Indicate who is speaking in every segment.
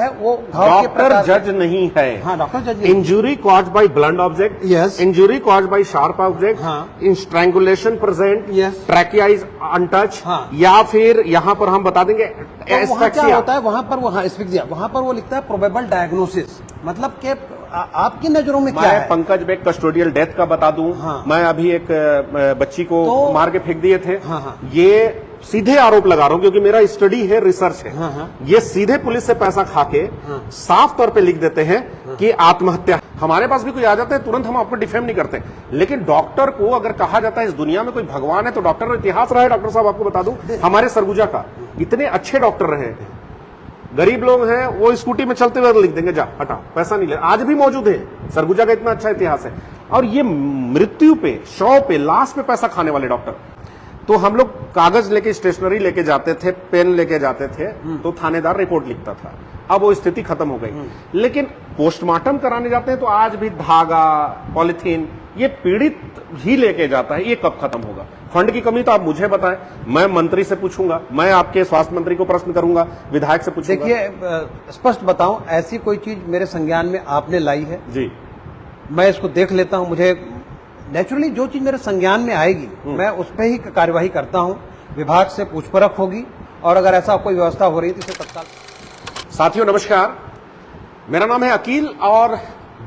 Speaker 1: है वो घाव के
Speaker 2: डॉक्टर जज नहीं है।
Speaker 1: हाँ, डॉक्टर जज।
Speaker 2: Injury caused by blunt object,
Speaker 1: yes.
Speaker 2: Injury caused by sharp object,
Speaker 1: हाँ।
Speaker 2: Strangulation present,
Speaker 1: yes.
Speaker 2: Trachea is untouch,
Speaker 1: हाँ।
Speaker 2: या फिर यहाँ पर हम बता देंगे
Speaker 1: तो वहाँ क्या होता है, वहाँ पर वहाँ पर वो लिखता है प्रोबेबल डायग्नोसिस, मतलब कि आपकी नजरों में क्या है।
Speaker 2: पंकज बेग कस्टोडियल डेथ का बता दूं।
Speaker 1: हाँ।
Speaker 2: मैं अभी एक बच्ची को
Speaker 1: तो
Speaker 2: मार के फेंक दिए थे।
Speaker 1: हाँ, हाँ।
Speaker 2: ये सीधे आरोप लगा रहा हूं क्योंकि मेरा स्टडी है, रिसर्च है।
Speaker 1: हाँ, हाँ।
Speaker 2: ये सीधे पुलिस से पैसा खा के साफ तौर पे लिख देते हैं कि आत्महत्या। हमारे पास भी कोई आ जाता है तुरंत हम आपको डिफेम नहीं करते, लेकिन डॉक्टर को अगर कहा जाता है इस दुनिया में कोई भगवान है तो डॉक्टर इतिहास रहा है। डॉक्टर साहब आपको बता दूं, हमारे सरगुजा का इतने अच्छे डॉक्टर रहे, गरीब लोग हैं वो स्कूटी में चलते हुए लिख देंगे जा हटा, पैसा नहीं ले, आज भी मौजूद है। सरगुजा का इतना अच्छा इतिहास है। और ये मृत्यु पे, शव पे, लाश पे पैसा खाने वाले डॉक्टर। तो हम लोग कागज लेके, स्टेशनरी लेके जाते थे, पेन लेके जाते थे, तो थानेदार रिपोर्ट लिखता था। अब वो स्थिति खत्म हो गई। लेकिन पोस्टमार्टम कराने जाते हैं तो आज भी धागा, पॉलिथीन, ये पीड़ित ही लेके जाता है। ये कब खत्म होगा? फंड की कमी तो आप मुझे बताएं, मैं मंत्री से पूछूंगा, मैं आपके स्वास्थ्य मंत्री को प्रश्न करूंगा, विधायक से पूछूंगा।
Speaker 1: देखिए, स्पष्ट बताऊं, ऐसी कोई चीज मेरे संज्ञान में आपने लाई है
Speaker 2: जी,
Speaker 1: मैं इसको देख लेता हूं। मुझे नेचुरली जो चीज मेरे संज्ञान में आएगी मैं उस पर ही कार्यवाही करता हूं। विभाग से पूछपरख होगी और अगर ऐसा कोई व्यवस्था हो रही है तो इसे तत्काल।
Speaker 2: साथियों नमस्कार, मेरा नाम है अकील और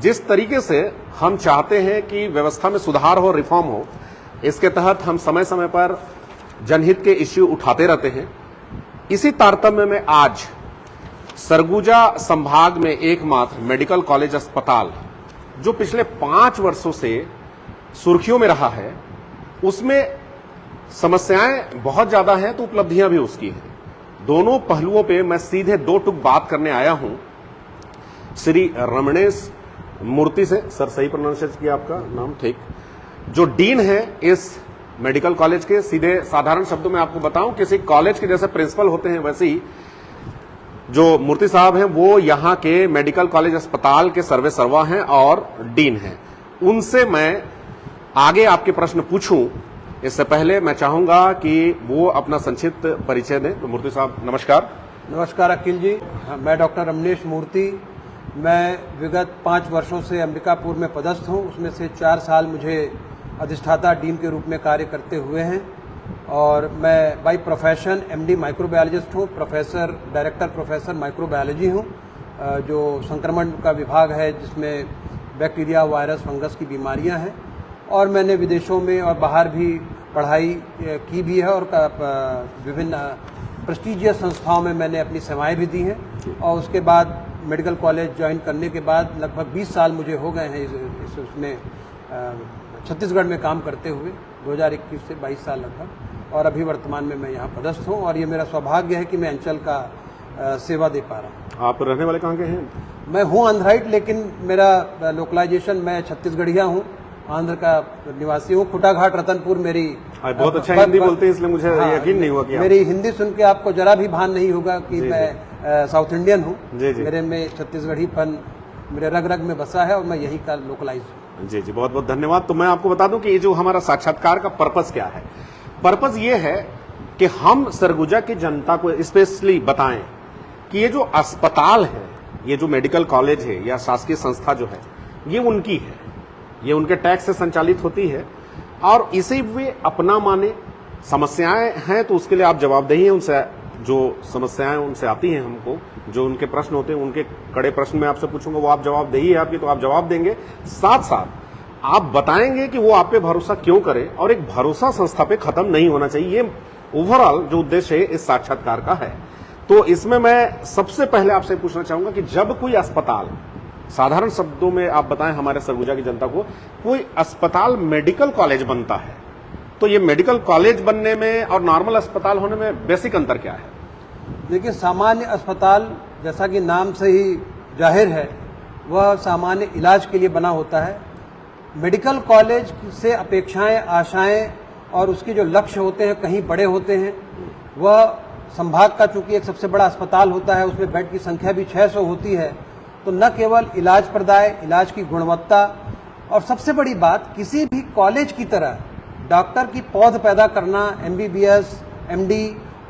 Speaker 2: जिस तरीके से हम चाहते हैं कि व्यवस्था में सुधार हो, रिफॉर्म हो, इसके तहत हम समय समय पर जनहित के इश्यू उठाते रहते हैं। इसी तारतम्य में आज सरगुजा संभाग में एकमात्र मेडिकल कॉलेज अस्पताल जो पिछले 5 वर्षों से सुर्खियों में रहा है, उसमें समस्याएं बहुत ज्यादा हैं तो उपलब्धियां भी उसकी हैं। दोनों पहलुओं पे मैं सीधे 2 टुक बात करने आया हूं श्री रमणेश मूर्ति से। सर सही प्रोनाउंसिएशन किया आपका नाम? ठीक। जो डीन है इस मेडिकल कॉलेज के। सीधे साधारण शब्दों में आपको बताऊं, किसी कॉलेज के जैसे प्रिंसिपल होते हैं वैसे ही जो मूर्ति साहब हैं वो यहाँ के मेडिकल कॉलेज अस्पताल के सर्वे सर्वा हैं और डीन हैं। उनसे मैं आगे आपके प्रश्न पूछूं, इससे पहले मैं चाहूंगा कि वो अपना संक्षिप्त परिचय दें। तो मूर्ति साहब नमस्कार।
Speaker 1: नमस्कार अखिल जी, मैं डॉक्टर रमणेश मूर्ति। मैं विगत 5 वर्षों से अंबिकापुर में पदस्थ हूं, उसमें से 4 साल मुझे अधिष्ठाता डीन के रूप में कार्य करते हुए हैं और मैं बाई प्रोफेशन एमडी माइक्रोबायोलॉजिस्ट हूं, डायरेक्टर प्रोफेसर माइक्रोबायोलॉजी हूं, जो संक्रमण का विभाग है जिसमें बैक्टीरिया, वायरस, फंगस की बीमारियां हैं। और मैंने विदेशों में और बाहर भी पढ़ाई की भी है और विभिन्न प्रेस्टीजियस संस्थाओं में मैंने अपनी सेवाएं भी दी हैं। और उसके बाद मेडिकल कॉलेज ज्वाइन करने के बाद लगभग 20 साल मुझे हो गए हैं उसमें छत्तीसगढ़ में काम करते हुए, 2021 से 22 साल लगभग। और अभी वर्तमान में मैं यहाँ पदस्थ हूँ और ये मेरा सौभाग्य है कि मैं अंचल का सेवा दे पा रहा हूँ।
Speaker 2: आप रहने वाले कहाँ के हैं?
Speaker 1: मैं हूँ आंध्राइट, लेकिन मेरा लोकलाइजेशन, मैं छत्तीसगढ़िया हूँ, आंध्र का निवासी हूँ। खुटाघाट रतनपुर मेरी।
Speaker 2: बहुत अच्छा हिंदी बोलते हैं इसलिए मुझे यकीन नहीं हुआ कि
Speaker 1: मेरी हिंदी सुन के आपको जरा भी भान नहीं होगा कि मैं साउथ इंडियन हूँ। मेरे में छत्तीसगढ़ीपन मेरे रग रग में बसा है और मैं यही का लोकलाइज हूँ।
Speaker 2: जी जी, बहुत बहुत धन्यवाद। तो मैं आपको बता दूं कि ये जो हमारा साक्षात्कार का पर्पस क्या है। पर्पस ये है कि हम सरगुजा की जनता को स्पेशली बताएं कि ये जो अस्पताल है, ये जो मेडिकल कॉलेज है या शासकीय संस्था जो है, ये उनकी है, ये उनके टैक्स से संचालित होती है और इसे वे अपना माने। समस्याएं हैं तो उसके लिए आप जवाबदेही हैं, उनसे जो समस्याएं उनसे आती हैं हमको, जो उनके प्रश्न होते हैं, उनके कड़े प्रश्न मैं आपसे पूछूंगा, वो आप जवाबदेही है आपकी तो आप जवाब देंगे। साथ साथ आप बताएंगे कि वो आप पे भरोसा क्यों करें और एक भरोसा संस्था पे खत्म नहीं होना चाहिए। ये ओवरऑल जो उद्देश्य है इस साक्षात्कार का है। तो इसमें मैं सबसे पहले आपसे पूछना चाहूंगा कि जब कोई अस्पताल, साधारण शब्दों में आप बताएं हमारे सरगुजा की जनता को, कोई अस्पताल मेडिकल कॉलेज बनता है तो ये मेडिकल कॉलेज बनने में और नॉर्मल अस्पताल होने में बेसिक अंतर क्या है?
Speaker 1: देखिए, सामान्य अस्पताल जैसा कि नाम से ही जाहिर है वह सामान्य इलाज के लिए बना होता है। मेडिकल कॉलेज से अपेक्षाएं, आशाएं और उसके जो लक्ष्य होते हैं कहीं बड़े होते हैं। वह संभाग का चूंकि एक सबसे बड़ा अस्पताल होता है, उसमें बेड की संख्या भी 600 होती है। तो न केवल इलाज प्रदाय, इलाज की गुणवत्ता और सबसे बड़ी बात, किसी भी कॉलेज की तरह डॉक्टर की पौध पैदा करना, MBBS, MD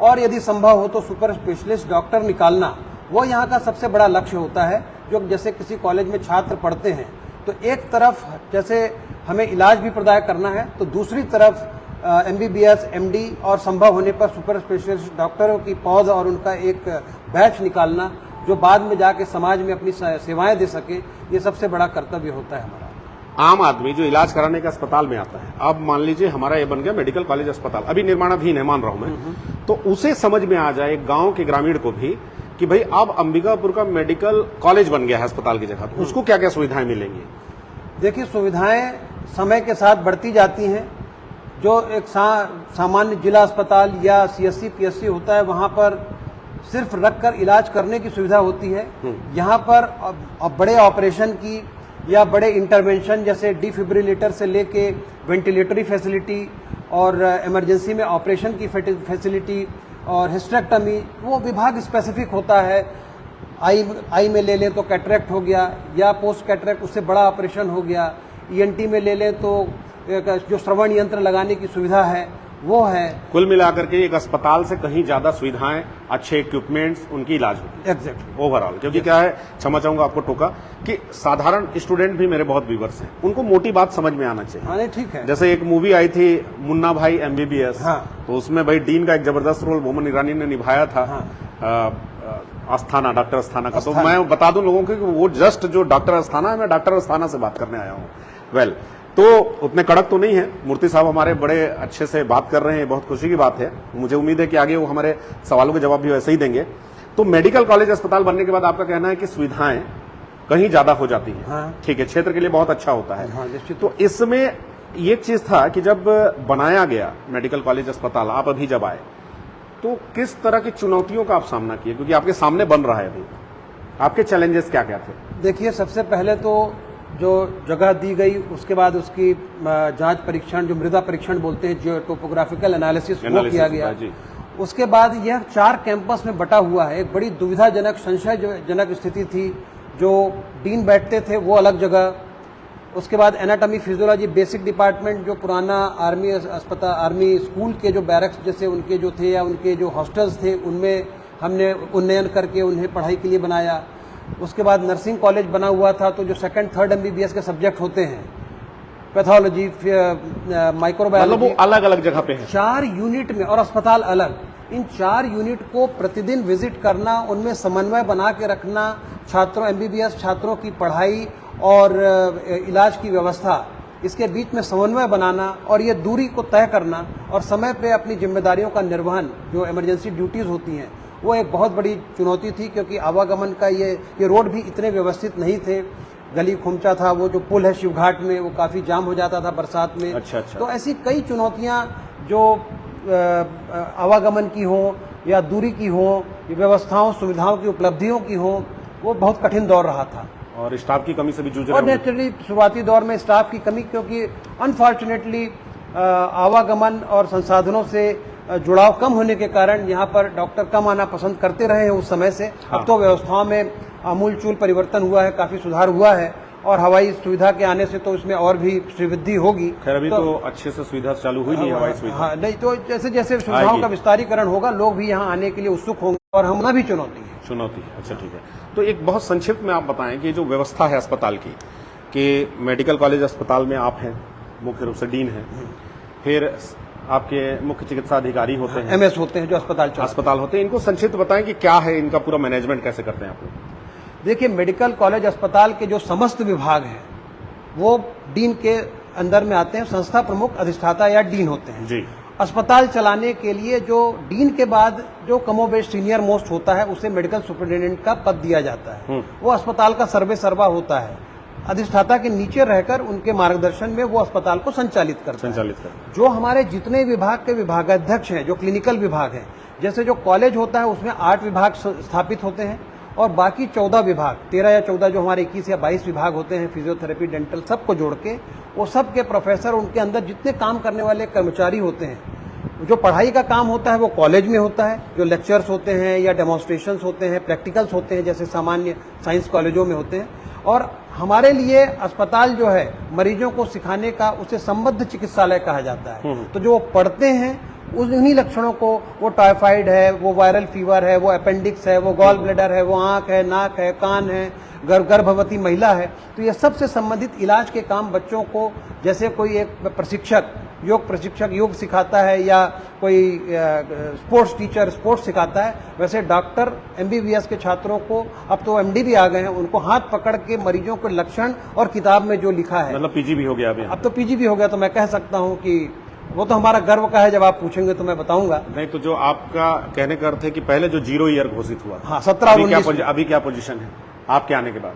Speaker 1: और यदि संभव हो तो सुपर स्पेशलिस्ट डॉक्टर निकालना, वो यहाँ का सबसे बड़ा लक्ष्य होता है। जो जैसे किसी कॉलेज में छात्र पढ़ते हैं तो एक तरफ जैसे हमें इलाज भी प्रदान करना है, तो दूसरी तरफ MBBS, MD और संभव होने पर सुपर स्पेशलिस्ट डॉक्टरों की पौध और उनका एक बैच निकालना जो बाद में जाके समाज में अपनी सेवाएं दे सके, ये सबसे बड़ा कर्तव्य होता है हमारा।
Speaker 2: आम आदमी जो इलाज कराने के अस्पताल में आता है, अब मान लीजिए हमारा ये बन गया मेडिकल कॉलेज अस्पताल, अभी निर्माणाधीन है मान रहा हूं मैं, तो उसे समझ में आ जाए गांव के ग्रामीण को भी कि भाई अब अंबिकापुर का मेडिकल कॉलेज बन गया है अस्पताल की जगह, तो उसको क्या क्या सुविधाएं मिलेंगी?
Speaker 1: देखिए, सुविधाएं समय के साथ बढ़ती जाती हैं। जो एक सामान्य जिला अस्पताल या CSC PSC होता है, वहां पर सिर्फ रखकर इलाज करने की सुविधा होती है। यहाँ पर अब बड़े ऑपरेशन की या बड़े इंटरवेंशन जैसे डिफिब्रिलेटर से लेके वेंटिलेटरी फैसिलिटी और इमरजेंसी में ऑपरेशन की फैसिलिटी और हिस्टेरेक्टमी, वो विभाग स्पेसिफिक होता है। आई में ले लें तो कैटरेक्ट हो गया या पोस्ट कैटरेक्ट, उससे बड़ा ऑपरेशन हो गया। ENT में ले लें तो जो श्रवण यंत्र लगाने की सुविधा है वो है।
Speaker 2: कुल मिलाकर के एक अस्पताल से कहीं ज्यादा सुविधाएं, अच्छे इक्विपमेंट्स, उनकी इलाज होती है
Speaker 1: एग्जैक्टली
Speaker 2: ओवरऑल। क्योंकि क्या है, क्षमा चाहूंगा आपको टोका, कि साधारण स्टूडेंट भी मेरे बहुत व्यूवर्स हैं, उनको मोटी बात समझ में आना चाहिए।
Speaker 1: हाँ, नहीं ठीक है।
Speaker 2: जैसे एक मूवी आई थी मुन्ना भाई MBBS,
Speaker 1: हाँ।
Speaker 2: तो उसमें भाई डीन का एक जबरदस्त रोल बोमन ईरानी ने निभाया था।
Speaker 1: हाँ।
Speaker 2: अस्थाना, डॉक्टर अस्थाना का। तो मैं बता दूं लोगों को कि वो जस्ट जो डॉक्टर अस्थाना है, मैं डॉक्टर अस्थाना से बात करने आया हूँ। वेल, तो उतने कड़क तो नहीं है। मूर्ति साहब हमारे बड़े अच्छे से बात कर रहे हैं, बहुत खुशी की बात है। मुझे उम्मीद है कि आगे वो हमारे सवालों के जवाब भी वैसे ही देंगे। तो मेडिकल कॉलेज अस्पताल बनने के बाद आपका कहना है कि सुविधाएं कहीं ज्यादा हो जाती हैं।
Speaker 1: हाँ।
Speaker 2: ठीक है, क्षेत्र के लिए बहुत अच्छा होता है।
Speaker 1: हाँ, निश्चित।
Speaker 2: तो इसमें एक चीज था कि जब बनाया गया मेडिकल कॉलेज अस्पताल, आप अभी जब आए, तो किस तरह की चुनौतियों का आप सामना किए? क्योंकि आपके सामने बन रहा है अभी, आपके चैलेंजेस क्या क्या थे?
Speaker 1: देखिए, सबसे पहले तो जो जगह दी गई, उसके बाद उसकी जांच परीक्षण, जो मृदा परीक्षण बोलते हैं, जो टोपोग्राफिकल एनालिसिस वो किया गया। उसके बाद यह 4 कैंपस में बटा हुआ है। एक बड़ी दुविधाजनक, संशयजनक स्थिति थी। जो डीन बैठते थे वो अलग जगह, उसके बाद एनाटॉमी, फिजियोलॉजी, बेसिक डिपार्टमेंट, जो पुराना आर्मी अस्पताल, आर्मी स्कूल के जो बैरक्स जैसे उनके जो थे या उनके जो हॉस्टल्स थे, उनमें हमने उन्नयन करके उन्हें पढ़ाई के लिए बनाया। उसके बाद नर्सिंग कॉलेज बना हुआ था, तो जो 2nd, 3rd MBBS के सब्जेक्ट होते हैं, पैथोलॉजी, माइक्रोबायोलॉजी,
Speaker 2: वो अलग अलग जगह पे है।
Speaker 1: 4 यूनिट में, और अस्पताल अलग। इन 4 यूनिट को प्रतिदिन विजिट करना, उनमें समन्वय बना के रखना, छात्रों, MBBS छात्रों की पढ़ाई और इलाज की व्यवस्था, इसके बीच में समन्वय बनाना और ये दूरी को तय करना और समय पे अपनी जिम्मेदारियों का निर्वहन, जो इमरजेंसी ड्यूटीज होती हैं, वो एक बहुत बड़ी चुनौती थी। क्योंकि आवागमन का ये रोड भी इतने व्यवस्थित नहीं थे, गली खुमचा था। वो जो पुल है शिवघाट में, वो काफ़ी जाम हो जाता था बरसात में।
Speaker 2: अच्छा।
Speaker 1: तो ऐसी कई चुनौतियाँ जो आवागमन की हो या दूरी की हो, व्यवस्थाओं, सुविधाओं की, उपलब्धियों की हो, वो बहुत कठिन दौर रहा था।
Speaker 2: और स्टाफ की कमी से भी जूझ रहे
Speaker 1: और
Speaker 2: होंगे।
Speaker 1: नेचुरली शुरुआती दौर में स्टाफ की कमी, क्योंकि अनफॉर्चुनेटली आवागमन और संसाधनों से जुड़ाव कम होने के कारण यहाँ पर डॉक्टर कम आना पसंद करते रहे हैं उस समय से।
Speaker 2: हाँ।
Speaker 1: अब तो व्यवस्थाओं में आमूलचूल परिवर्तन हुआ है, काफी सुधार हुआ है, और हवाई सुविधा के आने से तो इसमें और भी श्रीवृद्धि होगी।
Speaker 2: खैर अभी तो अच्छे से सुविधा चालू हुई नहीं है हवाई सुविधा।
Speaker 1: हाँ, नहीं तो जैसे जैसे सुविधाओं का विस्तारीकरण होगा, लोग भी यहाँ आने के लिए उत्सुक होंगे, और हमारा भी चुनौती है।
Speaker 2: अच्छा, ठीक है। तो एक बहुत संक्षिप्त में आप बताएं कि जो व्यवस्था है अस्पताल की, कि मेडिकल कॉलेज अस्पताल में आप हैं, मुख्य रूप से डीन हैं, फिर आपके मुख्य चिकित्सा अधिकारी होते हैं,
Speaker 1: MS होते हैं, जो अस्पताल
Speaker 2: होते हैं। इनको संक्षिप्त बताएं कि क्या है इनका पूरा मैनेजमेंट, कैसे करते हैं आप लोग?
Speaker 1: देखिए, मेडिकल कॉलेज अस्पताल के जो समस्त विभाग हैं वो डीन के अंदर में आते हैं। संस्था प्रमुख, अधिष्ठाता या डीन होते हैं
Speaker 2: जी।
Speaker 1: अस्पताल चलाने के लिए जो डीन के बाद जो कमोबेश सीनियर मोस्ट होता है, उसे मेडिकल सुपरिटेंडेंट का पद दिया जाता है। वो अस्पताल का सर्वे सर्वा होता है। अधिष्ठाता के नीचे रहकर उनके मार्गदर्शन में वो अस्पताल को संचालित करता है। जो हमारे जितने विभाग के विभागाध्यक्ष हैं, जो क्लिनिकल विभाग हैं, जैसे जो कॉलेज होता है उसमें 8 विभाग स्थापित होते हैं, और बाकी 14 विभाग, 13 या 14 जो हमारे 21 या 22 विभाग होते हैं, फिजियोथेरेपी, डेंटल, सबको जोड़ के वो सब के प्रोफेसर, उनके अंदर जितने काम करने वाले कर्मचारी होते हैं, जो पढ़ाई का काम होता है वो कॉलेज में होता है, जो लेक्चर्स होते हैं या डेमोन्स्ट्रेशंस होते हैं, प्रैक्टिकल्स होते हैं, जैसे सामान्य साइंस कॉलेजों में होते हैं। और हमारे लिए अस्पताल जो है मरीजों को सिखाने का, उसे संबद्ध चिकित्सालय कहा जाता है। तो जो पढ़ते हैं उन्हीं लक्षणों को, वो टाइफाइड है, वो वायरल फीवर है, वो अपेंडिक्स है, वो गॉल ब्लैडर है, वो आंख है, नाक है, कान है, गर्भवती महिला है, तो ये सबसे संबंधित इलाज के काम बच्चों को, जैसे कोई एक प्रशिक्षक योग सिखाता है या कोई स्पोर्ट्स टीचर स्पोर्ट्स सिखाता है, वैसे डॉक्टर MBBS के छात्रों को, अब तो MD भी आ गए हैं, उनको हाथ पकड़ के मरीजों के लक्षण और किताब में जो लिखा है,
Speaker 2: मतलब PG भी हो गया अभी?
Speaker 1: अब तो PG भी हो गया, तो मैं कह सकता हूं कि वो तो हमारा गर्व का है। जब आप पूछेंगे तो मैं बताऊंगा।
Speaker 2: नहीं, तो जो आपका कहने का अर्थ है कि पहले जो 0 ईयर घोषित हुआ,
Speaker 1: हाँ, 17-19
Speaker 2: अभी क्या पोजीशन है आपके आने के बाद?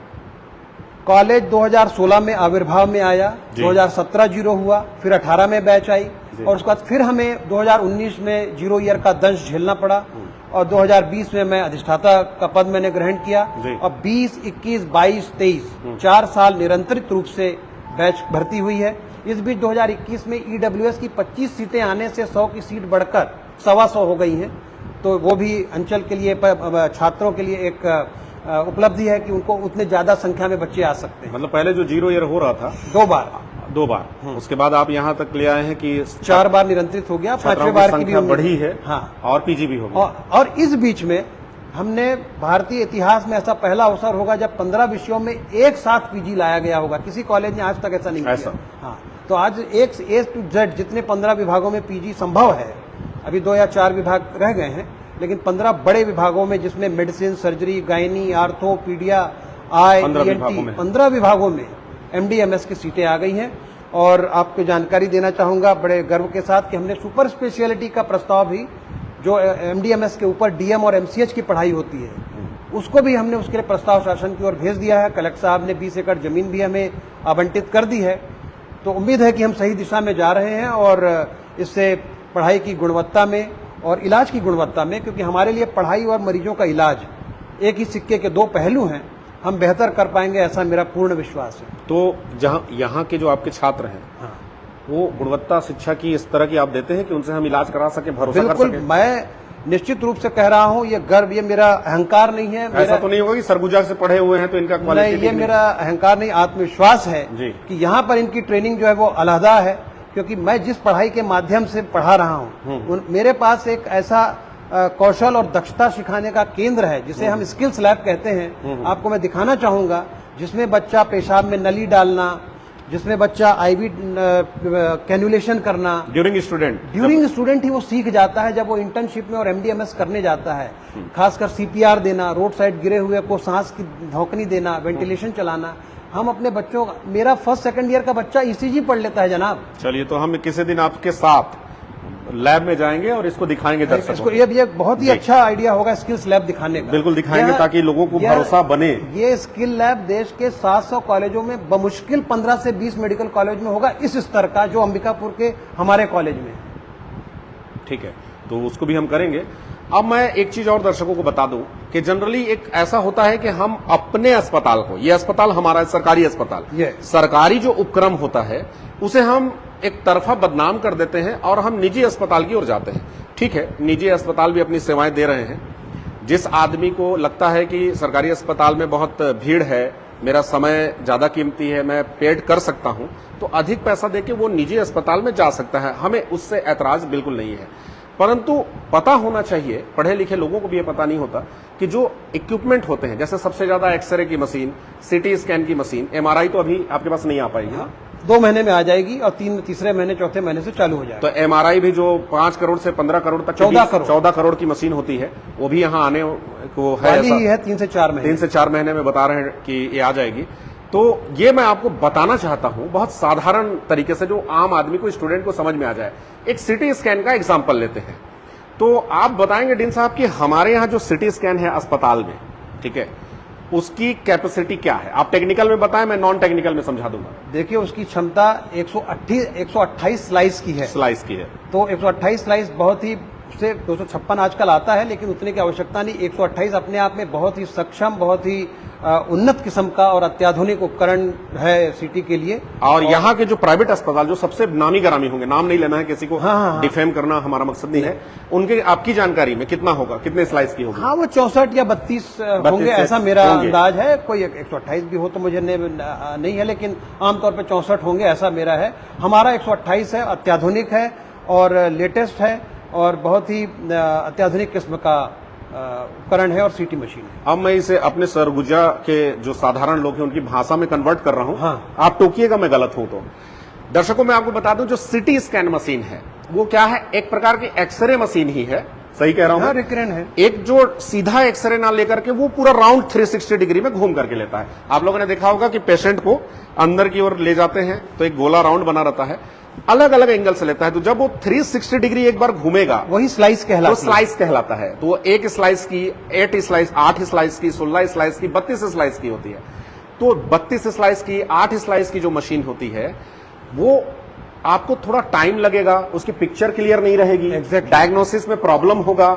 Speaker 1: कॉलेज 2016 में आविर्भाव में आया, 2017 0 हुआ, फिर 18 में बैच आई, और उसके बाद फिर हमें 2019 में 0 ईयर का दंश झेलना पड़ा, और 2020 में मैं अधिष्ठाता का पद मैंने ग्रहण किया, और 20, 21, 22, 23 4 साल निरंतरित रूप से बैच भर्ती हुई है। इस बीच 2021 में EWS की 25 सीटें आने से 100 की सीट बढ़कर 125 हो गई हैं, तो वो भी अंचल के लिए, छात्रों के लिए एक उपलब्धि है कि उनको उतने ज्यादा संख्या में बच्चे आ सकते हैं।
Speaker 2: मतलब पहले जो 0 ईयर हो रहा था
Speaker 1: 2 बार,
Speaker 2: उसके बाद आप यहाँ तक ले आए हैं कि
Speaker 1: 4 बार निरंतरित हो गया, 5वें बार की भी
Speaker 2: बढ़ी है।
Speaker 1: हाँ,
Speaker 2: और PG भी हो गया।
Speaker 1: और इस बीच में हमने भारतीय इतिहास में ऐसा पहला अवसर होगा जब 15 विषयों में एक साथ PG लाया गया होगा। किसी कॉलेज ने आज तक ऐसा नहीं किया। हाँ, तो आज A to Z जितने 15 विभागों में PG संभव है, अभी 2 या 4 विभाग रह गए हैं, लेकिन 15 बड़े विभागों में, जिसमें मेडिसिन, सर्जरी, गायनी, आर्थो, पीडिया, आई, ENT, 15 विभागों में MD-MS की सीटें आ गई हैं। और आपको जानकारी देना चाहूंगा बड़े गर्व के साथ कि हमने सुपर स्पेशलिटी का प्रस्ताव भी, जो MD-MS के ऊपर DM और MCH की पढ़ाई होती है, उसको भी हमने उसके लिए प्रस्ताव शासन की ओर भेज दिया है। कलेक्टर साहब ने 20 एकड़ जमीन भी हमें आवंटित कर दी है। तो उम्मीद है कि हम सही दिशा में जा रहे हैं, और इससे पढ़ाई की गुणवत्ता में और इलाज की गुणवत्ता में, क्योंकि हमारे लिए पढ़ाई और मरीजों का इलाज एक ही सिक्के के 2 पहलू हैं, हम बेहतर कर पाएंगे, ऐसा मेरा पूर्ण विश्वास है।
Speaker 2: तो जहाँ यहाँ के जो आपके छात्र हैं,
Speaker 1: हाँ,
Speaker 2: वो गुणवत्ता शिक्षा की इस तरह की आप देते हैं कि उनसे हम इलाज करा सके, भरोसा कर
Speaker 1: बिल्कुल,
Speaker 2: सके?
Speaker 1: मैं निश्चित रूप से कह रहा हूँ, ये गर्व, ये मेरा अहंकार नहीं है।
Speaker 2: ऐसा तो नहीं होगा कि सरगुजा से पढ़े हुए हैं तो इनका क्वालिटी
Speaker 1: नहीं, ये मेरा अहंकार नहीं, आत्मविश्वास है कि यहाँ पर इनकी ट्रेनिंग जो है वो अलहदा है, क्योंकि मैं जिस पढ़ाई के माध्यम से पढ़ा रहा हूँ, मेरे पास एक ऐसा कौशल और दक्षता सिखाने का केंद्र है, जिसे हम स्किल्स लैब कहते हैं। आपको मैं दिखाना चाहूंगा, जिसमें बच्चा पेशाब में नली डालना, जिसमें बच्चा IV कैनुलेशन करना ड्यूरिंग स्टूडेंट ही वो सीख जाता है, जब वो इंटर्नशिप में और MD-MS करने जाता है। खासकर CPR देना, रोड साइड गिरे हुए को सांस की धौंकनी देना, वेंटिलेशन चलाना, हम अपने बच्चों, मेरा 1st 2nd ईयर का बच्चा ECG पढ़ लेता है जनाब।
Speaker 2: चलिए, तो हम किसी दिन आपके साथ लैब में जाएंगे और इसको दिखाएंगे दर्शकों को।
Speaker 1: ये बहुत ही अच्छा आइडिया होगा स्किल्स लैब दिखाने का।
Speaker 2: बिल्कुल दिखाएंगे, ताकि लोगों को भरोसा बने।
Speaker 1: ये स्किल लैब देश के 700 कॉलेजों में बमुश्किल 15 से 20 मेडिकल कॉलेज में होगा इस स्तर का, जो अंबिकापुर के हमारे कॉलेज में।
Speaker 2: ठीक है, तो उसको भी हम करेंगे। अब मैं एक चीज और दर्शकों को बता दूं कि जनरली एक ऐसा होता है कि हम अपने अस्पताल को, ये अस्पताल हमारा सरकारी अस्पताल, सरकारी जो उपक्रम होता है उसे हम एक तरफा बदनाम कर देते हैं और हम निजी अस्पताल की ओर जाते हैं। ठीक है, निजी अस्पताल भी अपनी सेवाएं दे रहे हैं। जिस आदमी को लगता है कि सरकारी अस्पताल में बहुत भीड़ है, मेरा समय ज्यादा कीमती है, मैं पेड कर सकता हूं, तो अधिक पैसा देके वो निजी अस्पताल में जा सकता है, हमें उससे ऐतराज बिल्कुल नहीं है। परंतु पता होना चाहिए, पढ़े लिखे लोगों को भी ये पता नहीं होता कि जो इक्विपमेंट होते हैं, जैसे सबसे ज्यादा एक्सरे की मशीन, CT स्कैन की मशीन, MRI तो अभी आपके पास नहीं आ पाएगी।
Speaker 1: 2 महीने में आ जाएगी और तीसरे महीने, चौथे महीने से चालू हो जाएगा।
Speaker 2: तो MRI भी जो 5 करोड़ से 15 करोड़ तक 14 करोड़ की मशीन होती है, वो भी यहाँ आने को है।
Speaker 1: 3 से 4 महीने
Speaker 2: 3 से 4 महीने में बता रहे हैं कि ये आ जाएगी। तो ये मैं आपको बताना चाहता हूं बहुत साधारण तरीके से, जो आम आदमी को, स्टूडेंट को समझ में आ जाए। एक CT स्कैन का एग्जाम्पल लेते हैं। तो आप बताएंगे डीन साहब कि हमारे यहाँ जो CT स्कैन है अस्पताल में, ठीक है, उसकी कैपेसिटी क्या है? आप टेक्निकल में बताएं, मैं नॉन टेक्निकल में समझा दूंगा।
Speaker 1: देखिए, उसकी क्षमता 128 स्लाइस की है। तो 128 स्लाइस बहुत ही, से 256 आजकल आता है, लेकिन उतने की आवश्यकता नहीं। 128 अपने आप में बहुत ही सक्षम, बहुत ही उन्नत किस्म का और अत्याधुनिक उपकरण है CT के लिए।
Speaker 2: और यहाँ के जो प्राइवेट अस्पताल, जो सबसे नामी गिरामी होंगे, नाम नहीं लेना है किसी को, डिफेम करना हमारा मकसद नहीं है, उनके आपकी जानकारी में कितना होगा, कितने स्लाइस की होगी?
Speaker 1: हाँ, वो 64 या 32 होंगे, ऐसा मेरा अंदाज है। कोई 128 भी हो तो मुझे नहीं है, लेकिन आमतौर पर 64 होंगे, ऐसा मेरा है। हमारा 128 है, अत्याधुनिक है और लेटेस्ट है, और बहुत ही अत्याधुनिक किस्म का उपकरण है और सीटी मशीन है।
Speaker 2: अब मैं इसे अपने सरगुजा के जो साधारण लोग हैं उनकी भाषा में कन्वर्ट कर रहा हूं।
Speaker 1: हाँ।
Speaker 2: आप टोकिएगा मैं गलत हूं तो। दर्शकों मैं आपको बता दूं, जो सिटी स्कैन मशीन है वो क्या है, एक प्रकार की एक्सरे मशीन ही है। सही कह रहा हूं?
Speaker 1: रिकरेंट है।
Speaker 2: एक जो सीधा एक्सरे ना लेकर के वो पूरा राउंड 360 डिग्री में घूम करके लेता है। आप लोगों ने देखा होगा कि पेशेंट को अंदर की ओर ले जाते हैं तो एक गोला राउंड बना रहता है, अलग अलग एंगल से लेता है। तो जब वो 360 डिग्री एक बार घूमेगा
Speaker 1: वही स्लाइस कहलाता है।
Speaker 2: वो स्लाइस कहलाता है। तो वो एक स्लाइस की 8 स्लाइस, 8 स्लाइस की, 16 स्लाइस की, 32 स्लाइस की होती है। तो 32 स्लाइस की, 8 स्लाइस की जो मशीन होती है वो आपको थोड़ा टाइम लगेगा, उसकी पिक्चर क्लियर नहीं रहेगी, डायग्नोसिस में प्रॉब्लम होगा।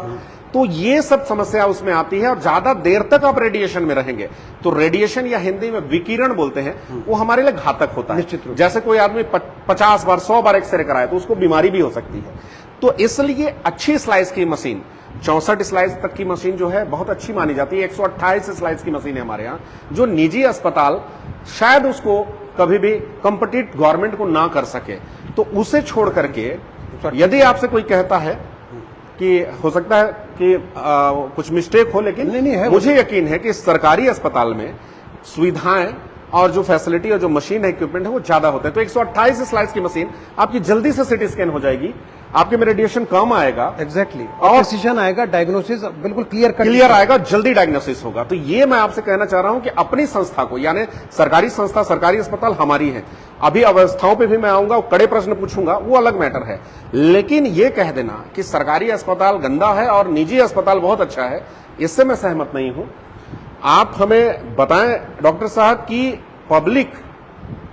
Speaker 2: तो ये सब समस्या उसमें आती है और ज्यादा देर तक आप रेडिएशन में रहेंगे तो रेडिएशन या हिंदी में विकिरण बोलते हैं, वो हमारे लिए घातक होता है।
Speaker 1: निश्चित रूप।
Speaker 2: जैसे कोई आदमी 50 बार 100 बार एक्सरे कराए तो उसको बीमारी भी हो सकती है। तो इसलिए अच्छी स्लाइस की मशीन, 64 स्लाइस तक की मशीन जो है बहुत अच्छी मानी जाती है। 128 स्लाइस की मशीन है हमारे यहाँ, जो निजी अस्पताल शायद उसको कभी भी कॉम्पिटिट गवर्नमेंट को ना कर सके। तो उसे छोड़ करके यदि आपसे कोई कहता है कि हो सकता है कि कुछ मिस्टेक हो, लेकिन
Speaker 1: नहीं है,
Speaker 2: मुझे यकीन है कि सरकारी अस्पताल में सुविधाएं और जो फैसिलिटी और जो मशीन है, इक्विपमेंट है वो ज्यादा होते हैं। तो 128 स्लाइस की मशीन आपकी जल्दी से सिटी स्कैन हो जाएगी, आपके में रेडिएशन कम आएगा,
Speaker 1: एग्जैक्टली, और प्रिसिजन आएगा, डायग्नोसिस बिल्कुल क्लियर
Speaker 2: आएगा, जल्दी डायग्नोसिस होगा। तो ये मैं आपसे कहना चाह रहा हूं कि अपनी संस्था को, यानी सरकारी संस्था, सरकारी अस्पताल हमारी है। अभी अवस्थाओं पे भी मैं आऊंगा, कड़े प्रश्न पूछूंगा, वो अलग मैटर है। लेकिन ये कह देना कि सरकारी अस्पताल गंदा है और निजी अस्पताल बहुत अच्छा है, इससे मैं सहमत नहीं हूं। आप हमें बताएं डॉक्टर साहब कि पब्लिक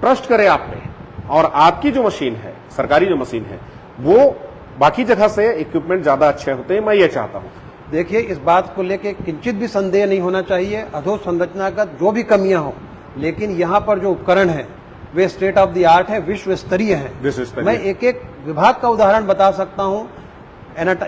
Speaker 2: ट्रस्ट करे आप पे, और आपकी जो मशीन है, सरकारी जो मशीन है, वो बाकी जगह से इक्विपमेंट ज्यादा अच्छे होते हैं। मैं ये चाहता हूं।
Speaker 1: देखिए, इस बात को लेकर किंचित भी संदेह नहीं होना चाहिए। अधोसंरचनागत जो भी कमियां हो, लेकिन यहाँ पर जो उपकरण है वे स्टेट ऑफ द आर्ट है, विश्व स्तरीय है। मैं एक एक विभाग का उदाहरण बता सकता हूँ,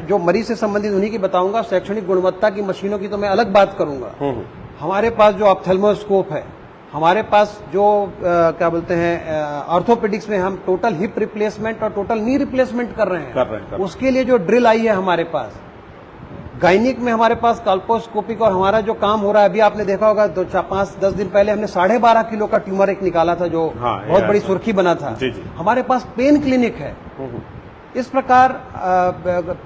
Speaker 1: जो मरीज से संबंधित उन्हीं की बताऊंगा। शैक्षणिक गुणवत्ता की मशीनों की तो मैं अलग बात करूंगा। हमारे पास जो ऑप्थेल्मोस्कोप है, हमारे पास जो क्या बोलते हैं ऑर्थोपेडिक्स में हम टोटल हिप रिप्लेसमेंट और टोटल नी रिप्लेसमेंट कर रहे हैं। उसके लिए जो ड्रिल आई है हमारे पास, गायनिक में हमारे पास कल्पोस्कोपिक, और हमारा जो काम हो रहा है, अभी आपने देखा होगा 5-10 दिन पहले हमने 12.5 किलो का ट्यूमर एक निकाला था, जो बहुत बड़ी सुर्खी बना था। हमारे पास पेन क्लिनिक है। इस प्रकार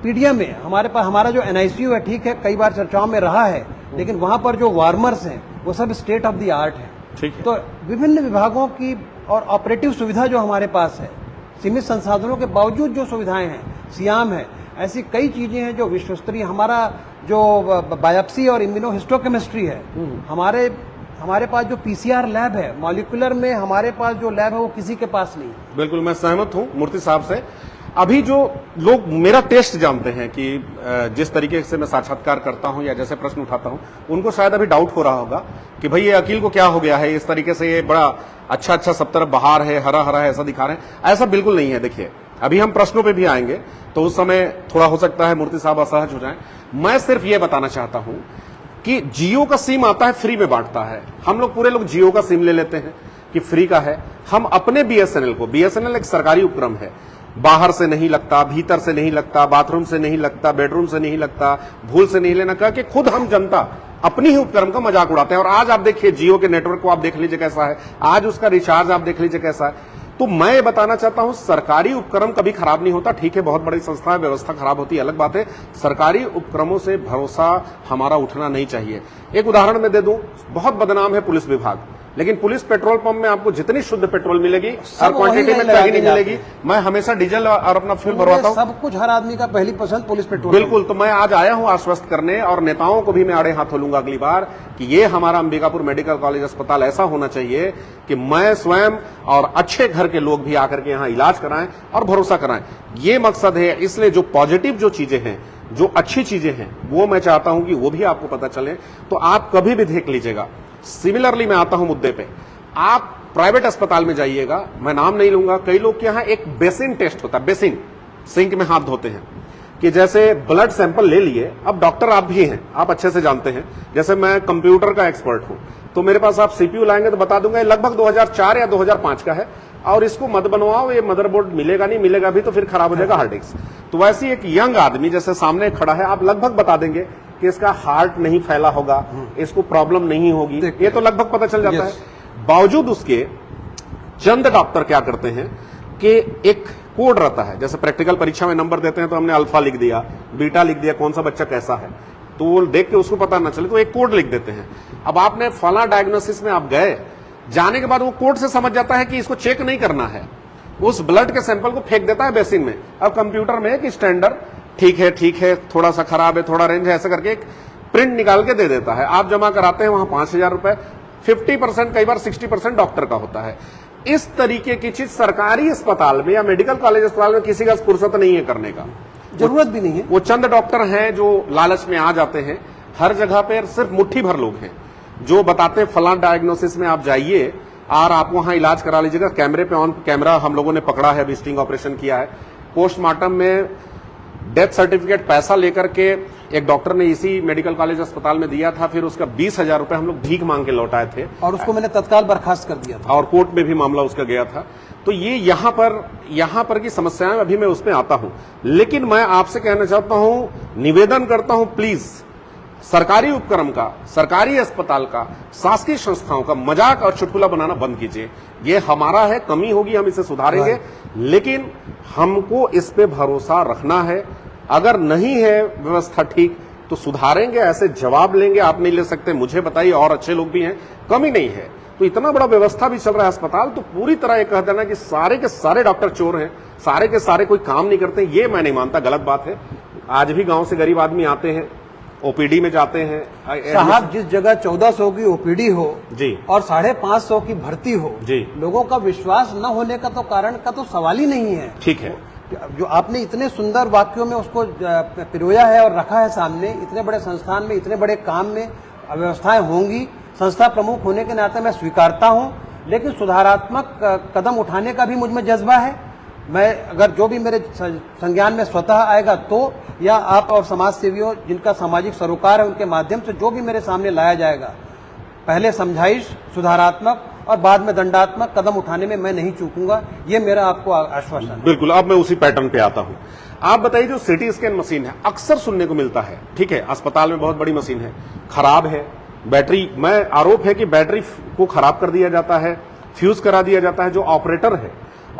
Speaker 1: पीडिया में हमारे पास हमारा जो NICU है, ठीक है, कई बार चर्चाओं में रहा है, लेकिन वहां पर जो वार्मर्स हैं वो सब स्टेट ऑफ द आर्ट है। तो विभिन्न विभागों की और ऑपरेटिव सुविधा जो हमारे पास है, सीमित संसाधनों के बावजूद जो सुविधाएं हैं, सियाम है, ऐसी कई चीजें हैं जो विश्व स्तरीय। हमारा जो बायोप्सी और इम्यूनोहिस्टोकेमिस्ट्री है, हमारे पास जो PCR लैब है, मॉलिक्यूलर में हमारे पास जो लैब है वो किसी के पास नहीं।
Speaker 2: बिल्कुल मैं सहमत हूं मूर्ति साहब से। अभी जो लोग मेरा टेस्ट जानते हैं कि जिस तरीके से मैं साक्षात्कार करता हूं या जैसे प्रश्न उठाता हूं, उनको शायद अभी डाउट हो रहा होगा कि भाई ये अकील को क्या हो गया है, इस तरीके से ये बड़ा अच्छा सब तरफ बहार है, हरा हरा है, ऐसा दिखा रहे हैं। ऐसा बिल्कुल नहीं है। देखिए, अभी हम प्रश्नों पे भी आएंगे तो उस समय थोड़ा हो सकता है मूर्ति साहब असहज हो जाएं। मैं सिर्फ ये बताना चाहता हूं कि जियो का सिम आता है, फ्री में बांटता है। हम लोग पूरे लोग जियो का सिम ले लेते हैं कि फ्री का है। हम अपने BSNL को, BSNL एक सरकारी उपक्रम है, बाहर से नहीं लगता, भीतर से नहीं लगता, बाथरूम से नहीं लगता, बेडरूम से नहीं लगता, भूल से नहीं लेना, कह के खुद हम जनता अपनी ही उपक्रम का मजाक उड़ाते हैं। और आज आप देखिए जियो के नेटवर्क को आप देख लीजिए कैसा है, आज उसका रिचार्ज आप देख लीजिए कैसा है। तो मैं ये बताना चाहता हूं, सरकारी उपक्रम कभी खराब नहीं होता। ठीक है, बहुत बड़ी संस्था है, व्यवस्था खराब होती है, अलग बात है। सरकारी उपक्रमों से भरोसा हमारा उठना नहीं चाहिए। एक उदाहरण मैं दे दूं, बहुत बदनाम है पुलिस विभाग, लेकिन पुलिस पेट्रोल पंप में आपको जितनी शुद्ध पेट्रोल मिलेगी और क्वांटिटी में कहीं नहीं मिलेगी। मैं हमेशा डीजल और अपना फ्यूल भरवाता हूं।
Speaker 1: सब कुछ हर आदमी का पहली पसंद पुलिस पेट्रोल।
Speaker 2: बिल्कुल। तो मैं आज आया हूं आश्वस्त करने, और नेताओं को भी मैं आड़े हाथ खोलूंगा अगली बार कि ये हमारा अंबिकापुर मेडिकल कॉलेज अस्पताल ऐसा होना चाहिए कि मैं स्वयं और अच्छे घर के लोग भी आकर के यहाँ इलाज कराएं और भरोसा कराएं। ये मकसद है। इसलिए जो पॉजिटिव जो चीजें हैं, जो अच्छी चीजें हैं, वो मैं चाहता हूं कि वो भी आपको पता चले। तो आप कभी भी देख लीजिएगा। सिमिलरली मैं आता हूं मुद्दे पे, आप प्राइवेट अस्पताल में जाइएगा, मैं नाम नहीं लूंगा, कई लोग के यहां एक बेसिन टेस्ट होता है, बेसिन, सिंक में हाथ धोते हैं, कि जैसे ब्लड सैंपल ले लिए। अब डॉक्टर आप भी हैं, आप अच्छे से जानते हैं, जैसे मैं कंप्यूटर का एक्सपर्ट हूं, तो मेरे पास आप CPU लाएंगे तो बता दूंगा लगभग 2004 या 2005 का है। और इसको मत बनवाओ, ये मदरबोर्ड मिलेगा नहीं, मिलेगा भी तो फिर खराब हो जाएगा हार्ड डिस्क। तो वैसे एक यंग आदमी जैसे सामने खड़ा है, आप लगभग बता देंगे कि इसका हार्ट नहीं फैला होगा, इसको प्रॉब्लम नहीं होगी, ये तो लगभग पता चल जाता है। बावजूद उसके चंद डॉक्टर क्या करते हैं कि एक कोड रहता है, जैसे प्रैक्टिकल परीक्षा में नंबर देते हैं तो हमने अल्फा लिख दिया, बीटा लिख दिया, कौन सा बच्चा कैसा है, तो वो देख के उसको पता ना चले तो एक कोड लिख देते हैं। अब आपने फला डायग्नोसिस में आप गए, जाने के बाद वो कोड से समझ जाता है कि इसको चेक नहीं करना है, उस ब्लड के सैंपल को फेंक देता है बेसिन में। अब कंप्यूटर में एक स्टैंडर्ड ठीक है, थोड़ा सा खराब है, थोड़ा रेंज है, ऐसा करके एक प्रिंट निकाल के दे देता है। आप जमा कराते हैं वहां 5,000 रुपए, 50% कई बार 60% डॉक्टर का होता है। इस तरीके की चीज सरकारी अस्पताल में या मेडिकल कॉलेज अस्पताल में किसी का फुर्सत नहीं है करने का,
Speaker 1: जरूरत भी नहीं है।
Speaker 2: वो चंद डॉक्टर हैं जो लालच में आ जाते हैं। हर जगह पे सिर्फ मुट्ठी भर लोग हैं जो बताते हैं फलां डायग्नोसिस में आप जाइए और आप वहां इलाज करा लीजिएगा। कैमरे पे ऑन कैमरा हम लोगों ने पकड़ा है, स्टिंग ऑपरेशन किया है। पोस्टमार्टम में डेथ सर्टिफिकेट पैसा लेकर के एक डॉक्टर ने इसी मेडिकल कॉलेज अस्पताल में दिया था, फिर उसका 20,000 रुपए हम लोग भीख मांग के लौटाए थे
Speaker 1: और उसको मैंने तत्काल बर्खास्त कर दिया था
Speaker 2: और कोर्ट में भी मामला उसका गया था। तो ये यहां पर की समस्याएं, अभी मैं उसमें आता हूं, लेकिन मैं आपसे कहना चाहता हूं, निवेदन करता हूं, प्लीज सरकारी उपक्रम का, सरकारी अस्पताल का, शासकीय संस्थाओं का मजाक और चुटकुला बनाना बंद कीजिए। ये हमारा है, कमी होगी, हम इसे सुधारेंगे, लेकिन हमको इस पे भरोसा रखना है। अगर नहीं है व्यवस्था ठीक तो सुधारेंगे, ऐसे जवाब लेंगे आप नहीं ले सकते, मुझे बताइए, और अच्छे लोग भी हैं, कमी नहीं है। तो इतना बड़ा व्यवस्था भी चल रहा है अस्पताल, तो पूरी तरह ये कह देना कि सारे के सारे डॉक्टर चोर हैं, सारे के सारे कोई काम नहीं करते, ये मैं नहीं मानता, गलत बात है। आज भी गांव से गरीब आदमी आते हैं, ओपीडी में जाते हैं।
Speaker 1: साहब, जिस जगह 1400 की ओपीडी हो
Speaker 2: जी
Speaker 1: और 550 की भर्ती हो
Speaker 2: जी,
Speaker 1: लोगों का विश्वास न होने का तो कारण का तो सवाल ही नहीं है।
Speaker 2: ठीक है,
Speaker 1: जो आपने इतने सुंदर वाक्यों में उसको पिरोया है और रखा है सामने, इतने बड़े संस्थान में, इतने बड़े काम में व्यवस्थाएं होंगी, संस्था प्रमुख होने के नाते मैं स्वीकारता हूं, लेकिन सुधारात्मक कदम उठाने का भी मुझ में जज्बा है। मैं अगर जो भी मेरे संज्ञान में स्वतः आएगा तो, या आप और समाज सेवियों जिनका सामाजिक सरोकार है उनके माध्यम से जो भी मेरे सामने लाया जाएगा, पहले समझाइश, सुधारात्मक और बाद में दंडात्मक कदम उठाने में मैं नहीं चूकूंगा, ये मेरा आपको आश्वासन है।
Speaker 2: बिल्कुल। अब मैं उसी पैटर्न पे आता हूं। आप बताइए, जो सिटी स्कैन मशीन है, अक्सर सुनने को मिलता है, ठीक है, अस्पताल में बहुत बड़ी मशीन है, खराब है, बैटरी में आरोप है कि बैटरी को खराब कर दिया जाता है, फ्यूज करा दिया जाता है। जो ऑपरेटर है,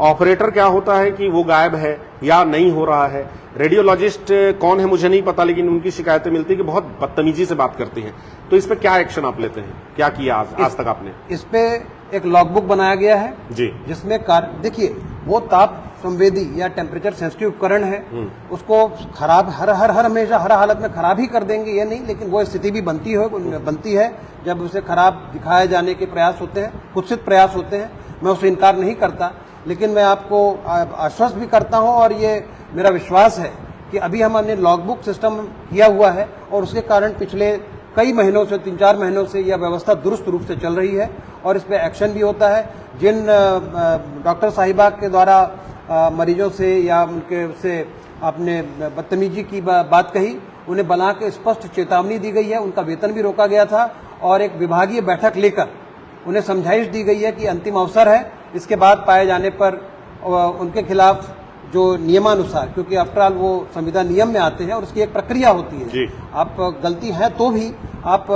Speaker 2: ऑपरेटर क्या होता है कि वो गायब है या नहीं हो रहा है। रेडियोलॉजिस्ट कौन है मुझे नहीं पता, लेकिन उनकी शिकायतें मिलती है कि बहुत बदतमीजी से बात करती हैं। तो इस पे क्या एक्शन आप लेते हैं, क्या किया आज तक आपने?
Speaker 1: इस पे एक लॉगबुक बनाया गया है
Speaker 2: जी,
Speaker 1: जिसमें देखिए, वो ताप संवेदी या टेम्परेचर सेंसिटिव उपकरण है, उसको खराब हमेशा हर हालत में खराब ही कर देंगे ये नहीं, लेकिन वो स्थिति भी बनती है जब उसे खराब दिखाए जाने के प्रयास होते हैं, कुत्सित प्रयास होते हैं। मैं उसे इनकार नहीं करता, लेकिन मैं आपको आश्वस्त भी करता हूं और ये मेरा विश्वास है कि अभी हमने लॉगबुक सिस्टम किया हुआ है और उसके कारण पिछले कई महीनों से, 3-4 महीनों से यह व्यवस्था दुरुस्त रूप से चल रही है और इस पर एक्शन भी होता है। जिन डॉक्टर साहिबा के द्वारा मरीजों से या उनके से आपने बदतमीजी की बात कही, उन्हें बना के स्पष्ट चेतावनी दी गई है, उनका वेतन भी रोका गया था और एक विभागीय बैठक लेकर उन्हें समझाइश दी गई है कि अंतिम अवसर है, इसके बाद पाए जाने पर उनके खिलाफ जो नियमानुसार, क्योंकि आफ्टर ऑल वो संविदा नियम में आते हैं और उसकी एक प्रक्रिया होती है
Speaker 2: जी।
Speaker 1: आप गलती है तो भी आप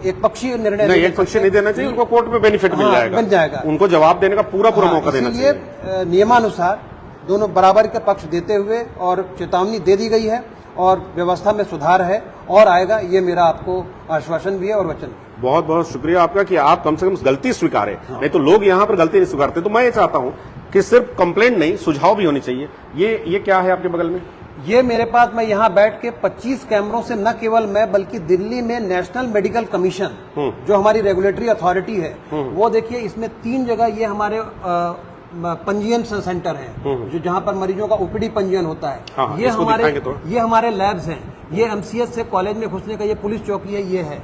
Speaker 1: एक पक्षीय निर्णय
Speaker 2: नहीं, एक पक्षीय नहीं देना चाहिए, उनको कोर्ट में बेनिफिट मिल जाएगा, उनको जवाब देने का पूरा मौका देना चाहिए।
Speaker 1: इसलिए नियमानुसार दोनों बराबर के पक्ष देते हुए और चेतावनी दे दी गई है और व्यवस्था में सुधार है और आएगा, ये मेरा आपको आश्वासन भी है और वचन भी।
Speaker 2: बहुत बहुत शुक्रिया आपका कि आप कम से कम गलती स्वीकारें। नहीं तो लोग यहाँ पर गलती नहीं स्वीकारते। तो मैं ये चाहता हूँ कि सिर्फ कंप्लेंट नहीं, सुझाव भी होने चाहिए। ये क्या है आपके बगल में?
Speaker 1: ये मेरे पास, मैं यहाँ बैठ के 25 कैमरों से न केवल मैं बल्कि दिल्ली में नेशनल मेडिकल कमीशन जो हमारी रेगुलेटरी अथॉरिटी है, वो देखिए, इसमें 3 जगह ये हमारे पंजीयन सेंटर है, जो जहाँ पर मरीजों का ओपीडी पंजीयन होता है।
Speaker 2: हाँ,
Speaker 1: ये हमारे लैब्स हैं, ये एमसीएच से कॉलेज में घुसने का ये पुलिस चौकी है, ये है।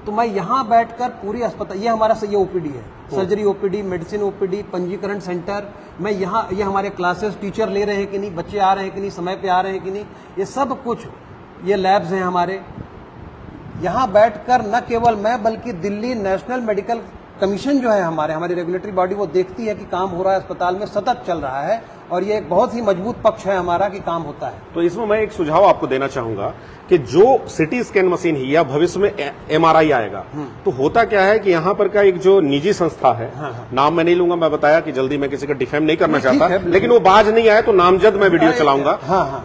Speaker 1: तो मैं यहाँ बैठकर पूरी अस्पताल, ये हमारा ये ओपीडी है, सर्जरी ओपीडी, मेडिसिन ओपीडी, पंजीकरण सेंटर, मैं यहाँ, ये हमारे क्लासेस टीचर ले रहे हैं कि नहीं, बच्चे आ रहे हैं कि नहीं, समय पे आ रहे हैं कि नहीं, ये सब कुछ, ये लैब्स हैं हमारे। यहाँ बैठकर न केवल मैं बल्कि दिल्ली नेशनल मेडिकल कमीशन जो है हमारी रेगुलेटरी बॉडी वो देखती है कि काम हो रहा है अस्पताल में, सतत चल रहा है, और ये एक बहुत ही मजबूत पक्ष है हमारा कि काम होता है।
Speaker 2: तो इसमें मैं एक सुझाव आपको देना चाहूंगा कि जो सिटी स्कैन मशीन है या भविष्य में एमआरआई आएगा, तो होता क्या है कि यहाँ पर का एक जो निजी संस्था है, नाम मैं नहीं लूंगा, मैं बताया कि जल्दी मैं किसी का डिफेम नहीं करना चाहता, लेकिन वो बाज नहीं आए तो नामजद मैं वीडियो चलाऊंगा।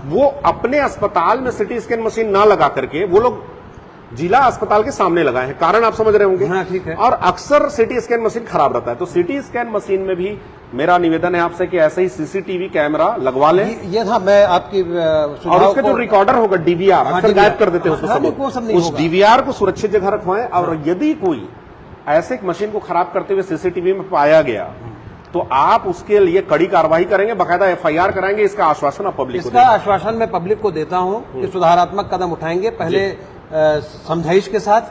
Speaker 2: वो अपने अस्पताल में सिटी स्कैन मशीन ना लगा करके वो लोग जिला अस्पताल के सामने लगाए हैं। कारण आप समझ रहे होंगे।
Speaker 1: हाँ, ठीक है।
Speaker 2: और अक्सर सिटी स्कैन मशीन खराब रहता है, तो सिटी स्कैन मशीन में भी मेरा निवेदन है आपसे कि ऐसे ही सीसीटीवी कैमरा लगवा लें।
Speaker 1: ये था मैं आपकी
Speaker 2: और उसका जो रिकॉर्डर होगा डीवीआर, अक्सर गायब कर देते हैं उसको, उस डीवीआर को सुरक्षित जगह रखवाएं। और यदि कोई ऐसे मशीन को खराब करते हुए सीसीटीवी में पाया गया तो आप उसके लिए कड़ी कार्रवाई करेंगे, बाकायदा एफआईआर कराएंगे। इसका आश्वासन आप पब्लिक को
Speaker 1: इसका आश्वासन मैं पब्लिक को देता हूं कि सुधारात्मक कदम उठाएंगे, पहले समझाइश के साथ,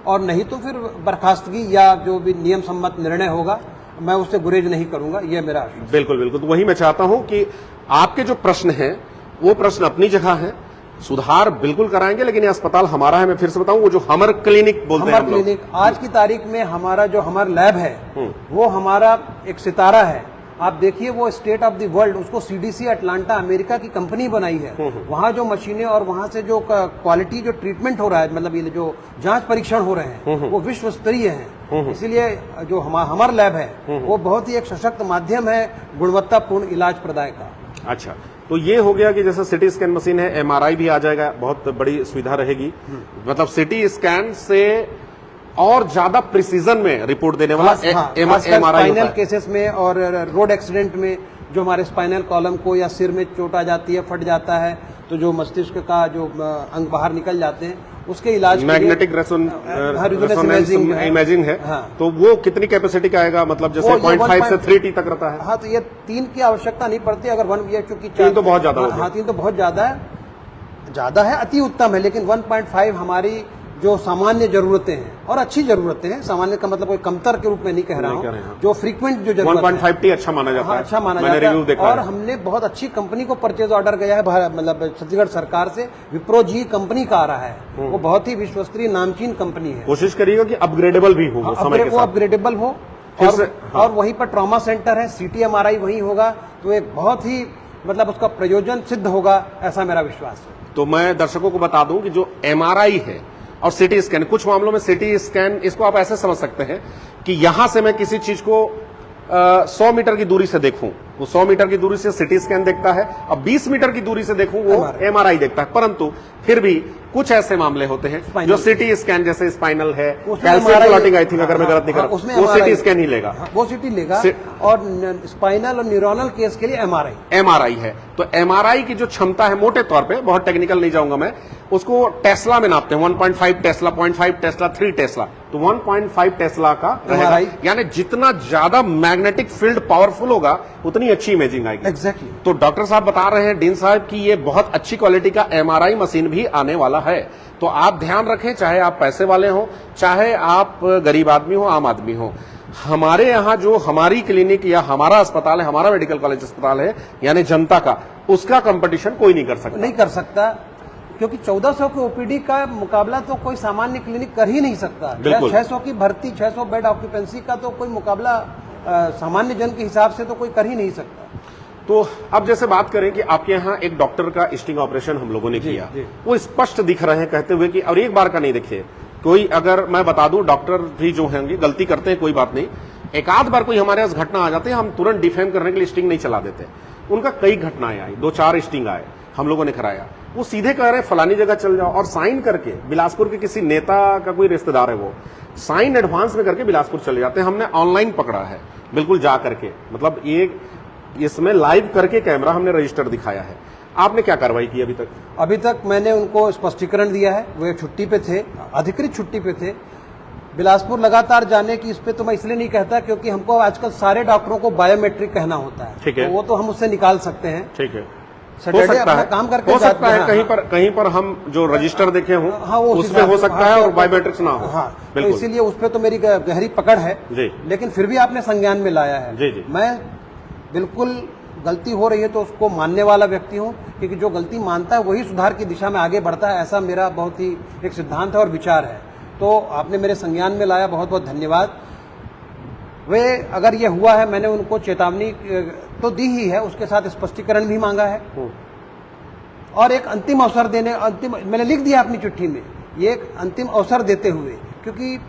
Speaker 1: और नहीं तो फिर बर्खास्तगी या जो भी नियम सम्मत निर्णय होगा मैं उससे गुरेज नहीं करूंगा, ये मेरा आश्वासन।
Speaker 2: बिल्कुल बिल्कुल। तो वही मैं चाहता हूं कि आपके जो प्रश्न हैं वो प्रश्न अपनी जगह है, सुधार बिल्कुल कराएंगे, लेकिन ये अस्पताल हमारा है। मैं फिर से बताऊं, वो जो हमर क्लिनिक बोलते हैं,
Speaker 1: हमर क्लिनिक आज की तारीख में हमारा जो हमर लैब है वो हमारा एक सितारा है। आप देखिए वो स्टेट ऑफ द वर्ल्ड, उसको सीडीसी अटलांटा अमेरिका की कंपनी बनाई है। वहाँ जो मशीनें और वहाँ से जो क्वालिटी जो ट्रीटमेंट हो रहा है, मतलब ये जो जांच परीक्षण हो रहे हैं वो विश्व स्तरीय है। इसीलिए जो हमारा लैब है वो बहुत ही एक सशक्त माध्यम है गुणवत्तापूर्ण इलाज प्रदाय का।
Speaker 2: अच्छा, तो ये हो गया कि जैसे सिटी स्कैन मशीन है, एमआरआई भी आ जाएगा, बहुत बड़ी सुविधा रहेगी। मतलब सिटी स्कैन से और ज्यादा प्रिसीजन में रिपोर्ट देने वाला एमआरआई
Speaker 1: स्पाइनल केसेस में और रोड एक्सीडेंट में जो हमारे स्पाइनल कॉलम को या सिर में चोट आ जाती है, फट जाता है, तो जो मस्तिष्क का जो अंग बाहर निकल जाते हैं उसके इलाज,
Speaker 2: मैग्नेटिक इमेजिंग है। तो वो कितनी कैपेसिटी का आएगा? मतलब जैसे 0.5 से 3T तक रहता है।
Speaker 1: हाँ, तो ये 3 की आवश्यकता नहीं पड़ती अगर 1, ये चूंकि
Speaker 2: 3 तो बहुत ज्यादा।
Speaker 1: हाँ, 3 तो बहुत ज्यादा है, अति उत्तम है, लेकिन 1.5 हमारी जो सामान्य जरूरतें हैं, और अच्छी जरूरतें हैं, सामान्य का मतलब कोई कमतर के रूप में नहीं कह रहा हूँ, जो फ्रीक्वेंट जो जरूरत
Speaker 2: 1.5T अच्छा माना जाता है।
Speaker 1: अच्छा माना जाता है। और हमने बहुत अच्छी कंपनी को परचेज ऑर्डर गया है, मतलब छत्तीसगढ़ सरकार से विप्रो जी कंपनी का आ रहा है, वो बहुत ही विश्वस्तरीय नामचीन कंपनी है।
Speaker 2: कोशिश करिएगा कि अपग्रेडेबल भी हो,
Speaker 1: वो अपग्रेडेबल हो। और वहीं पर ट्रॉमा सेंटर है, सीटी एमआरआई वहीं होगा, तो एक बहुत ही मतलब उसका प्रयोजन सिद्ध होगा, ऐसा मेरा विश्वास है।
Speaker 2: तो मैं दर्शकों को बता दूं कि जो एमआरआई है और सिटी स्कैन, कुछ मामलों में सिटी स्कैन, इसको आप ऐसे समझ सकते हैं कि यहां से मैं किसी चीज को 100 मीटर की दूरी से देखूं, वो 100 मीटर की दूरी से सिटी स्कैन देखता है, अब 20 मीटर की दूरी से देखूं वो एमआरआई देखता है। परंतु फिर भी कुछ ऐसे मामले होते हैं जो सिटी स्कैन, जैसे स्पाइनल है, कैल्शियम क्लॉटिंग, आई थिंक, अगर मैं गलत नहीं कर रहा, वो सिटी स्कैन ही लेगा,
Speaker 1: वो सिटी लेगा। और स्पाइनल और न्यूरोनल केस के लिए
Speaker 2: एमआरआई है। तो एमआरआई की जो क्षमता है, मोटे तौर पे, बहुत टेक्निकल नहीं जाऊंगा मैं, उसको टेस्ला में नापते हैं। 1.5 टेस्ला, 0.5 टेस्ला, 3 टेस्ला, तो 1.5 टेस्ला का रहेगा। यानी जितना ज्यादा मैग्नेटिक फील्ड पावरफुल होगा उतनी अच्छी इमेजिंग आएगी।
Speaker 1: एग्जैक्टली।
Speaker 2: तो डॉक्टर साहब बता रहे हैं, डीन साहब, कि ये बहुत अच्छी क्वालिटी का एमआरआई मशीन भी आने वाला है। तो आप ध्यान रखें, चाहे आप पैसे वाले हो, चाहे आप गरीब आदमी हो, आम आदमी हो, हमारे यहाँ जो हमारी क्लिनिक या हमारा अस्पताल है, हमारा मेडिकल कॉलेज अस्पताल है, यानी जनता का, उसका कंपटीशन कोई नहीं कर सकता,
Speaker 1: क्योंकि 1400 के ओपीडी का मुकाबला तो कोई सामान्य क्लिनिक कर ही नहीं सकता। 600 की भर्ती, 600 बेड ऑक्यूपेंसी का तो कोई मुकाबला सामान्य जन के हिसाब से तो कोई कर ही नहीं सकता।
Speaker 2: तो अब जैसे बात करें कि आपके यहाँ एक डॉक्टर का स्टिंग ऑपरेशन हम लोगों ने किया, वो स्पष्ट दिख रहे हैं कहते हुए कि, और एक बार का नहीं, देखिए कोई, अगर मैं बता दूं, डॉक्टर भी जो होंगे गलती करते हैं, कोई बात नहीं, एक आध बार कोई हमारे पास घटना आ जाती है, हम तुरंत डिफेम करने के लिए स्टिंग नहीं चला देते। उनका कई घटनाएं आई, 2-4 स्टिंग आए, हम लोगों ने कराया, वो सीधे कह रहे हैं फलानी जगह चल जाओ, और साइन करके, बिलासपुर के किसी नेता का कोई रिश्तेदार है, वो साइन एडवांस में करके बिलासपुर चले जाते हैं। हमने ऑनलाइन पकड़ा है, बिल्कुल जा करके, मतलब एक इसमें लाइव करके कैमरा हमने रजिस्टर दिखाया है। आपने क्या कार्रवाई की अभी तक?
Speaker 1: अभी तक मैंने उनको स्पष्टीकरण दिया है, वो एक छुट्टी पे थे, अधिकृत छुट्टी पे थे। बिलासपुर लगातार जाने की, इस पे तो मैं इसलिए नहीं कहता क्योंकि हमको आजकल सारे डॉक्टरों को बायोमेट्रिक कहना होता है,
Speaker 2: ठीक है,
Speaker 1: तो वो तो हम उससे निकाल सकते हैं।
Speaker 2: ठीक है,
Speaker 1: हो सकता है, काम करके
Speaker 2: हो सकता है कहीं पर हम जो रजिस्टर देखे हों,
Speaker 1: हाँ, वो
Speaker 2: उसमें हो सकता है और बायोमेट्रिक्स ना हो।
Speaker 1: हाँ, तो इसीलिए उस पर तो मेरी गहरी पकड़ है
Speaker 2: जी,
Speaker 1: लेकिन फिर भी आपने संज्ञान में लाया है।
Speaker 2: जी।
Speaker 1: मैं बिल्कुल गलती हो रही है तो उसको मानने वाला व्यक्ति हूँ, क्योंकि जो गलती मानता है वही सुधार की दिशा में आगे बढ़ता है, ऐसा मेरा बहुत ही एक सिद्धांत है और विचार है। तो आपने मेरे संज्ञान में लाया, बहुत बहुत धन्यवाद। वे अगर ये हुआ है, मैंने उनको चेतावनी तो दी ही है, उसके साथ स्पष्टीकरण भी मांगा है और एक अंतिम अवसर देने, मैंने लिख दिया अपनी चिट्ठी में, ये एक अंतिम अवसर देते हुए, क्योंकि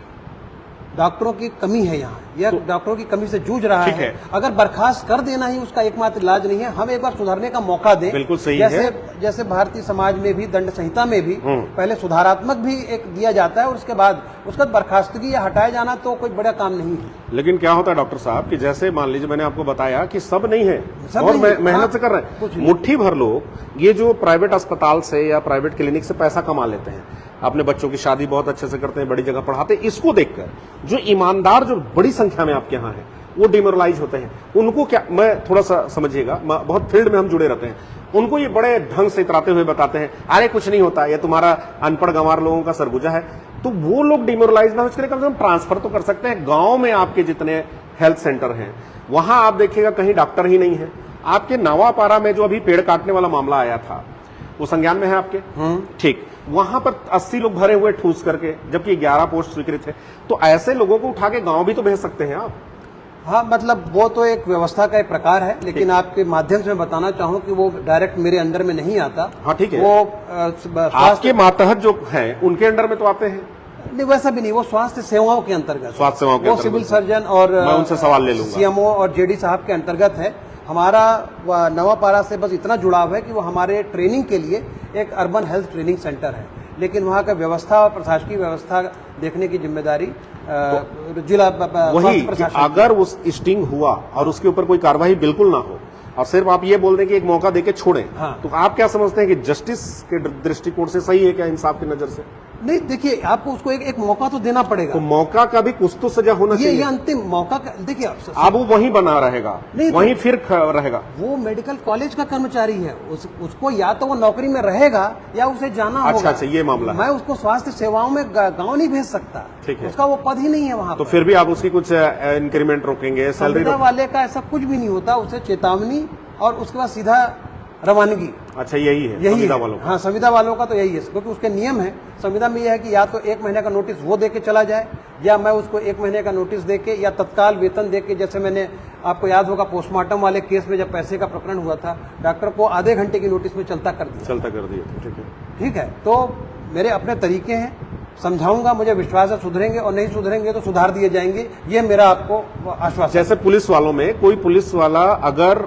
Speaker 1: डॉक्टरों की कमी है यहाँ, यह डॉक्टरों की कमी से जूझ रहा है। अगर बर्खास्त कर देना ही उसका एकमात्र इलाज नहीं है, हम एक बार सुधारने का मौका दें।
Speaker 2: बिल्कुल सही
Speaker 1: है। जैसे भारतीय समाज में भी दंड संहिता में भी पहले सुधारात्मक भी एक दिया जाता है और उसके बाद उसका बर्खास्तगी या हटाया जाना तो कोई बड़ा काम नहीं है।
Speaker 2: लेकिन क्या होता है डॉक्टर साहब कि जैसे मान लीजिए मैंने आपको बताया कि सब नहीं है, और मेहनत से कर रहे हैं, मुट्ठी भर लोग ये जो प्राइवेट अस्पताल से या प्राइवेट क्लिनिक से पैसा कमा लेते हैं, अपने बच्चों की शादी बहुत अच्छे से करते हैं, बड़ी जगह पढ़ाते हैं, इसको देखकर जो ईमानदार जो बड़ी संख्या में आपके यहाँ है वो डिमोरलाइज होते हैं। उनको क्या, मैं थोड़ा सा समझिएगा, बहुत फील्ड में हम जुड़े रहते हैं, उनको ये बड़े ढंग से इतराते हुए बताते हैं अरे कुछ नहीं होता, ये तुम्हारा अनपढ़ गंवार लोगों का सरगुजा है। तो वो लोग डिमोरलाइज ना हो, इसके लिए कम से कम ट्रांसफर तो कर सकते हैं। गांव में आपके जितने हेल्थ सेंटर हैं वहां आप देखिएगा कहीं डॉक्टर ही नहीं है। आपके नवापारा में जो अभी पेड़ काटने वाला मामला आया था वो संज्ञान में है आपके? ठीक, वहां पर 80 लोग भरे हुए ठूस करके, जबकि 11 पोस्ट स्वीकृत है। तो ऐसे लोगों को उठा के गांव भी तो भेज सकते हैं आप।
Speaker 1: हाँ, मतलब वो तो एक व्यवस्था का एक प्रकार है, लेकिन आपके माध्यम से मैं बताना चाहूँ कि वो डायरेक्ट मेरे अंडर में नहीं आता।
Speaker 2: हाँ ठीक है,
Speaker 1: वो
Speaker 2: आपके मातहत जो है उनके अंडर में तो आते हैं।
Speaker 1: नहीं, वैसा भी नहीं, वो स्वास्थ्य सेवाओं के अंतर्गत,
Speaker 2: स्वास्थ्य सेवाओं के
Speaker 1: वो सिविल सर्जन और
Speaker 2: मैं उनसे सवाल ले लूंगा,
Speaker 1: सीएमओ और जेडी साहब के अंतर्गत है। हमारा नवापारा से बस इतना जुड़ाव है कि वो हमारे ट्रेनिंग के लिए एक अर्बन हेल्थ ट्रेनिंग सेंटर है, लेकिन वहाँ का व्यवस्था और प्रशासकीय व्यवस्था देखने की जिम्मेदारी जिला
Speaker 2: वही कि अगर उस स्टिंग हुआ और उसके ऊपर कोई कार्रवाई बिल्कुल ना हो और सिर्फ आप ये बोल दें कि एक मौका देके छोड़ें,
Speaker 1: हाँ।
Speaker 2: तो आप क्या समझते हैं कि जस्टिस के दृष्टिकोण से सही है क्या, इंसाफ की नजर से?
Speaker 1: नहीं, देखिए आपको उसको एक मौका तो देना पड़ेगा।
Speaker 2: तो मौका का भी कुछ तो सजा होना चाहिए।
Speaker 1: ये अंतिम मौका देखिए,
Speaker 2: अब वो वहीं बना रहेगा, वहीं फिर रहेगा।
Speaker 1: वो मेडिकल कॉलेज का कर्मचारी है, उसको या तो वो नौकरी में रहेगा या उसे जाना होगा।
Speaker 2: अच्छा, ये मामला
Speaker 1: मैं उसको स्वास्थ्य सेवाओं में गाँव नहीं भेज सकता,
Speaker 2: ठीक है,
Speaker 1: उसका वो पद ही नहीं है वहाँ।
Speaker 2: तो फिर भी आप उसकी कुछ इंक्रीमेंट रोकेंगे, सैलरी
Speaker 1: वाले का ऐसा कुछ भी नहीं होता, उसे चेतावनी और उसके बाद सीधा रवानगी।
Speaker 2: अच्छा, यही है संविदा वालों का?
Speaker 1: हाँ, संविदा वालों का तो यही है, क्योंकि उसके नियम है संविदा में, यह है कि या तो 1 महीने का नोटिस वो देके चला जाए, या मैं उसको 1 महीने का नोटिस देके या तत्काल वेतन देके। जैसे मैंने, आपको याद होगा पोस्टमार्टम वाले केस में जब पैसे का प्रकरण हुआ था, डॉक्टर को आधे घंटे की नोटिस में चलता कर दिया। ठीक है, तो मेरे अपने तरीके हैं, समझाऊंगा, मुझे विश्वास है सुधरेंगे, और नहीं सुधरेंगे तो सुधार दिए जाएंगे, ये मेरा आपको आश्वासन।
Speaker 2: जैसे पुलिस वालों में कोई पुलिस वाला अगर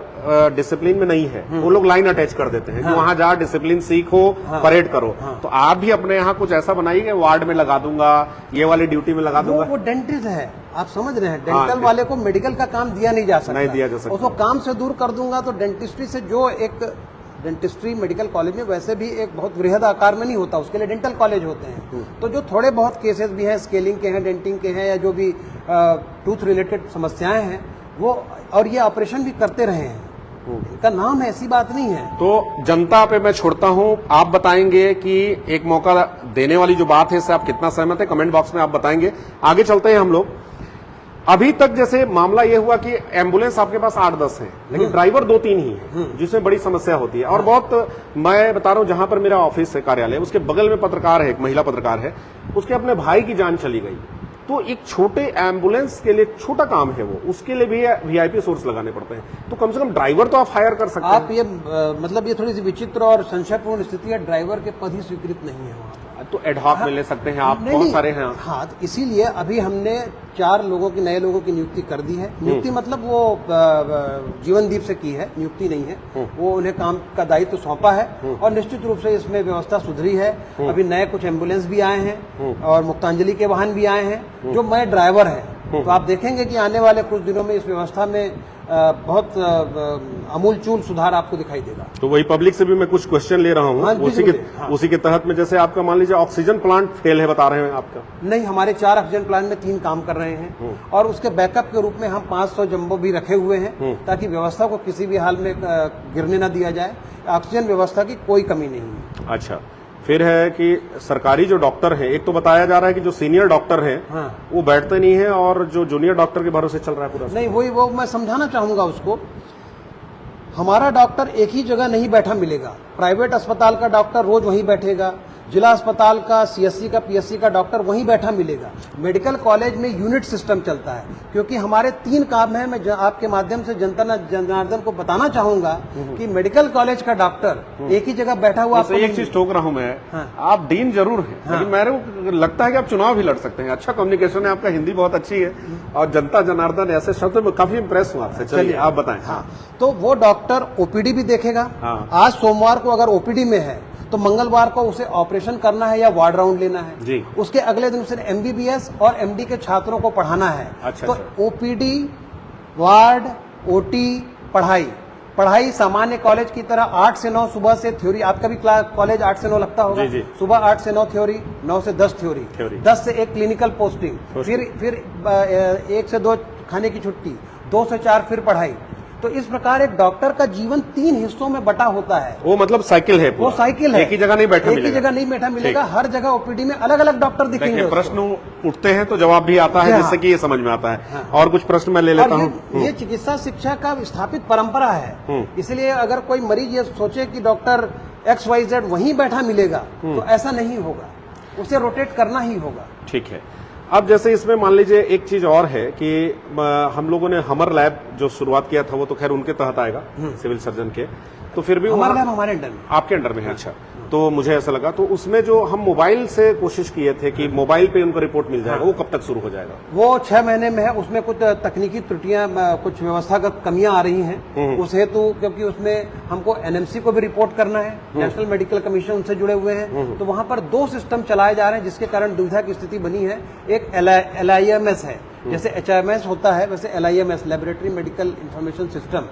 Speaker 2: डिसिप्लिन में नहीं है, वो लोग लाइन अटैच कर देते हैं कि वहां जा, डिसिप्लिन सीखो, परेड करो। तो आप भी अपने यहाँ कुछ ऐसा बनाइए, वार्ड में लगा दूंगा, ये वाली ड्यूटी में लगा दूंगा।
Speaker 1: वो डेंटिस्ट है, आप समझ रहे हैं, डेंटल वाले को मेडिकल का काम दिया नहीं जा सकता, उसको काम से दूर कर दूंगा। तो डेंटिस्ट्री से जो एक डेंटिस्ट्री मेडिकल कॉलेज में वैसे भी एक बहुत वृहद आकार में नहीं होता, उसके लिए डेंटल कॉलेज होते हैं। तो जो थोड़े बहुत केसेस भी हैं, स्केलिंग के हैं, डेंटिंग के हैं, या जो भी टूथ रिलेटेड समस्याएं हैं, वो, और ये ऑपरेशन भी करते रहे हैं, इनका नाम है, ऐसी बात नहीं है।
Speaker 2: तो जनता पे मैं छोड़ता हूं, आप बताएंगे कि एक मौका देने वाली जो बात है इससे आप कितना सहमत है, कमेंट बॉक्स में आप बताएंगे। आगे चलते हैं हम लोग। अभी तक जैसे मामला ये हुआ कि एम्बुलेंस आपके पास 8-10 है, लेकिन ड्राइवर 2-3 ही है, जिसमें बड़ी समस्या होती है। और बहुत, मैं बता रहा हूं, जहां पर मेरा ऑफिस है, कार्यालय, उसके बगल में पत्रकार है, एक महिला पत्रकार है, उसके अपने भाई की जान चली गई। तो एक छोटे एम्बुलेंस के लिए, छोटा काम है वो, उसके लिए भी वीआईपी सोर्स लगाने पड़ते हैं। तो कम से कम ड्राइवर तो आप हायर कर सकते हैं।
Speaker 1: आप ये मतलब ये थोड़ी सी विचित्र और संशयपूर्ण स्थिति है, ड्राइवर के पद ही स्वीकृत नहीं है वहाँ।
Speaker 2: तो एडहॉक में ले सकते हैं आप, बहुत सारे हैं।
Speaker 1: हाँ, तो इसीलिए अभी हमने 4 नए लोगों की नियुक्ति कर दी है। नियुक्ति मतलब वो जीवनदीप से की है, नियुक्ति नहीं है, वो उन्हें काम का दायित्व सौंपा है, और निश्चित रूप से इसमें व्यवस्था सुधरी है। अभी नए कुछ एम्बुलेंस भी आए हैं और मुक्तांजलि के वाहन भी आए हैं, जो नए ड्राइवर हैं। तो आप देखेंगे कि आने वाले कुछ दिनों में इस व्यवस्था में बहुत अमूलचूल सुधार आपको दिखाई देगा।
Speaker 2: तो वही पब्लिक से भी मैं कुछ क्वेश्चन ले रहा हूँ। हाँ, उसी के तहत में, जैसे आपका मान लीजिए ऑक्सीजन प्लांट फेल है बता रहे हैं आपका? नहीं,
Speaker 1: हमारे 4 ऑक्सीजन प्लांट में 3 काम कर रहे हैं, और उसके बैकअप के रूप में हम 500 जंबो भी रखे हुए हैं, ताकि व्यवस्था को किसी भी हाल में गिरने न दिया जाए। ऑक्सीजन व्यवस्था की कोई कमी नहीं है।
Speaker 2: अच्छा, फिर है कि सरकारी जो डॉक्टर हैं, एक तो बताया जा रहा है कि जो सीनियर डॉक्टर हैं, हाँ, वो बैठते नहीं हैं, और जो जूनियर डॉक्टर के भरोसे चल रहा है पूरा।
Speaker 1: नहीं, वो मैं समझाना चाहूंगा उसको, हमारा डॉक्टर एक ही जगह नहीं बैठा मिलेगा। प्राइवेट अस्पताल का डॉक्टर रोज वहीं बैठेगा, जिला अस्पताल का, सीएससी का, पीएससी का डॉक्टर वहीं बैठा मिलेगा। मेडिकल कॉलेज में यूनिट सिस्टम चलता है, क्योंकि हमारे 3 काम हैं। मैं आपके माध्यम से जनता जनार्दन को बताना चाहूंगा कि मेडिकल कॉलेज का डॉक्टर एक ही जगह बैठा हुआ।
Speaker 2: एक चीज टोक रहा हूं मैं, आप डीन जरूर हैं, लेकिन मेरे को लगता है कि आप चुनाव भी लड़ सकते हैं। अच्छा कम्युनिकेशन है आपका, हिंदी बहुत अच्छी है, और जनता जनार्दन ऐसे शब्द में काफी इंप्रेस हुआ आपसे। चलिए आप बताएं।
Speaker 1: तो वो डॉक्टर ओपीडी भी देखेगा। आज सोमवार को अगर ओपीडी में है तो मंगलवार को उसे ऑपरेशन करना है या वार्ड राउंड लेना है
Speaker 2: जी।
Speaker 1: उसके अगले दिन उसे एमबीबीएस और एमडी के छात्रों को पढ़ाना है।
Speaker 2: अच्छा,
Speaker 1: तो ओपीडी, वार्ड, ओटी, पढ़ाई सामान्य कॉलेज की तरह 8 से 9 सुबह से थ्योरी। आपका भी कॉलेज 8 से 9 लगता होगा।
Speaker 2: जी, जी।
Speaker 1: सुबह 8 से 9 थ्योरी, 9 से 10 थ्योरी, 10 से 1 क्लिनिकल पोस्टिंग, फिर 1 से 2 खाने की छुट्टी, 2 से 4 फिर पढ़ाई। तो इस प्रकार एक डॉक्टर का जीवन 3 हिस्सों में बटा होता है।
Speaker 2: वो मतलब साइकिल है,
Speaker 1: वो साइकिल है,
Speaker 2: एक ही जगह नहीं बैठा मिलेगा।
Speaker 1: एक ही जगह नहीं बैठा मिलेगा, हर जगह ओपीडी में अलग अलग डॉक्टर दिखेंगे।
Speaker 2: प्रश्न उठते हैं तो जवाब भी आता है, जिससे कि ये समझ में आता है। और कुछ प्रश्न मैं ले लेता हूँ।
Speaker 1: ये चिकित्सा शिक्षा का स्थापित परंपरा है, इसलिए अगर कोई मरीज ये सोचे कि डॉक्टर XYZ वहीं बैठा मिलेगा तो ऐसा नहीं होगा, उसे रोटेट करना ही होगा।
Speaker 2: ठीक है। अब जैसे इसमें मान लीजिए एक चीज और है कि हम लोगों ने हमर लैब जो शुरुआत किया था वो तो खैर उनके तहत आएगा, सिविल सर्जन के, तो फिर भी
Speaker 1: हमर लैब हमारे अंडर में,
Speaker 2: आपके अंडर में है। अच्छा, तो मुझे ऐसा लगा, तो उसमें जो हम मोबाइल से कोशिश किए थे कि मोबाइल पे उनको रिपोर्ट मिल जाएगा, वो कब तक शुरू हो जाएगा?
Speaker 1: वो 6 महीने में है। उसमें कुछ तकनीकी त्रुटियां, कुछ व्यवस्थागत कमियां आ रही हैं उस हेतु, क्योंकि उसमें हमको एनएमसी को भी रिपोर्ट करना है, नेशनल मेडिकल कमीशन उनसे जुड़े हुए हैं। तो वहां पर 2 सिस्टम चलाए जा रहे हैं, जिसके कारण दुविधा की स्थिति बनी है। एक LIMS है, जैसे HIMS होता है वैसे LIMS, laboratory medical information system.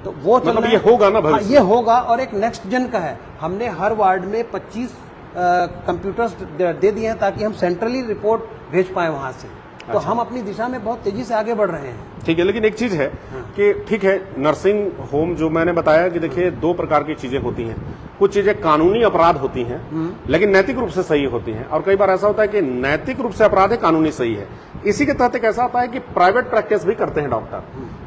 Speaker 1: तो वो
Speaker 2: मतलब ये होगा ना भविष्य में?
Speaker 1: ये होगा, और एक नेक्स्ट जन का है। हमने हर वार्ड में 25 कंप्यूटर्स दे दिए हैं ताकि हम सेंट्रली रिपोर्ट भेज पाए वहां से। तो हम अपनी दिशा में बहुत तेजी से आगे बढ़ रहे हैं।
Speaker 2: ठीक है, लेकिन एक चीज है कि ठीक है, नर्सिंग होम जो मैंने बताया कि देखिए 2 प्रकार की चीजें होती हैं। कुछ चीजें कानूनी अपराध होती हैं, लेकिन नैतिक रूप से सही होती हैं, और कई बार ऐसा होता है कि नैतिक रूप से अपराध है, कानूनी सही है। इसी के तहत एक ऐसा होता है कि प्राइवेट प्रैक्टिस भी करते हैं डॉक्टर।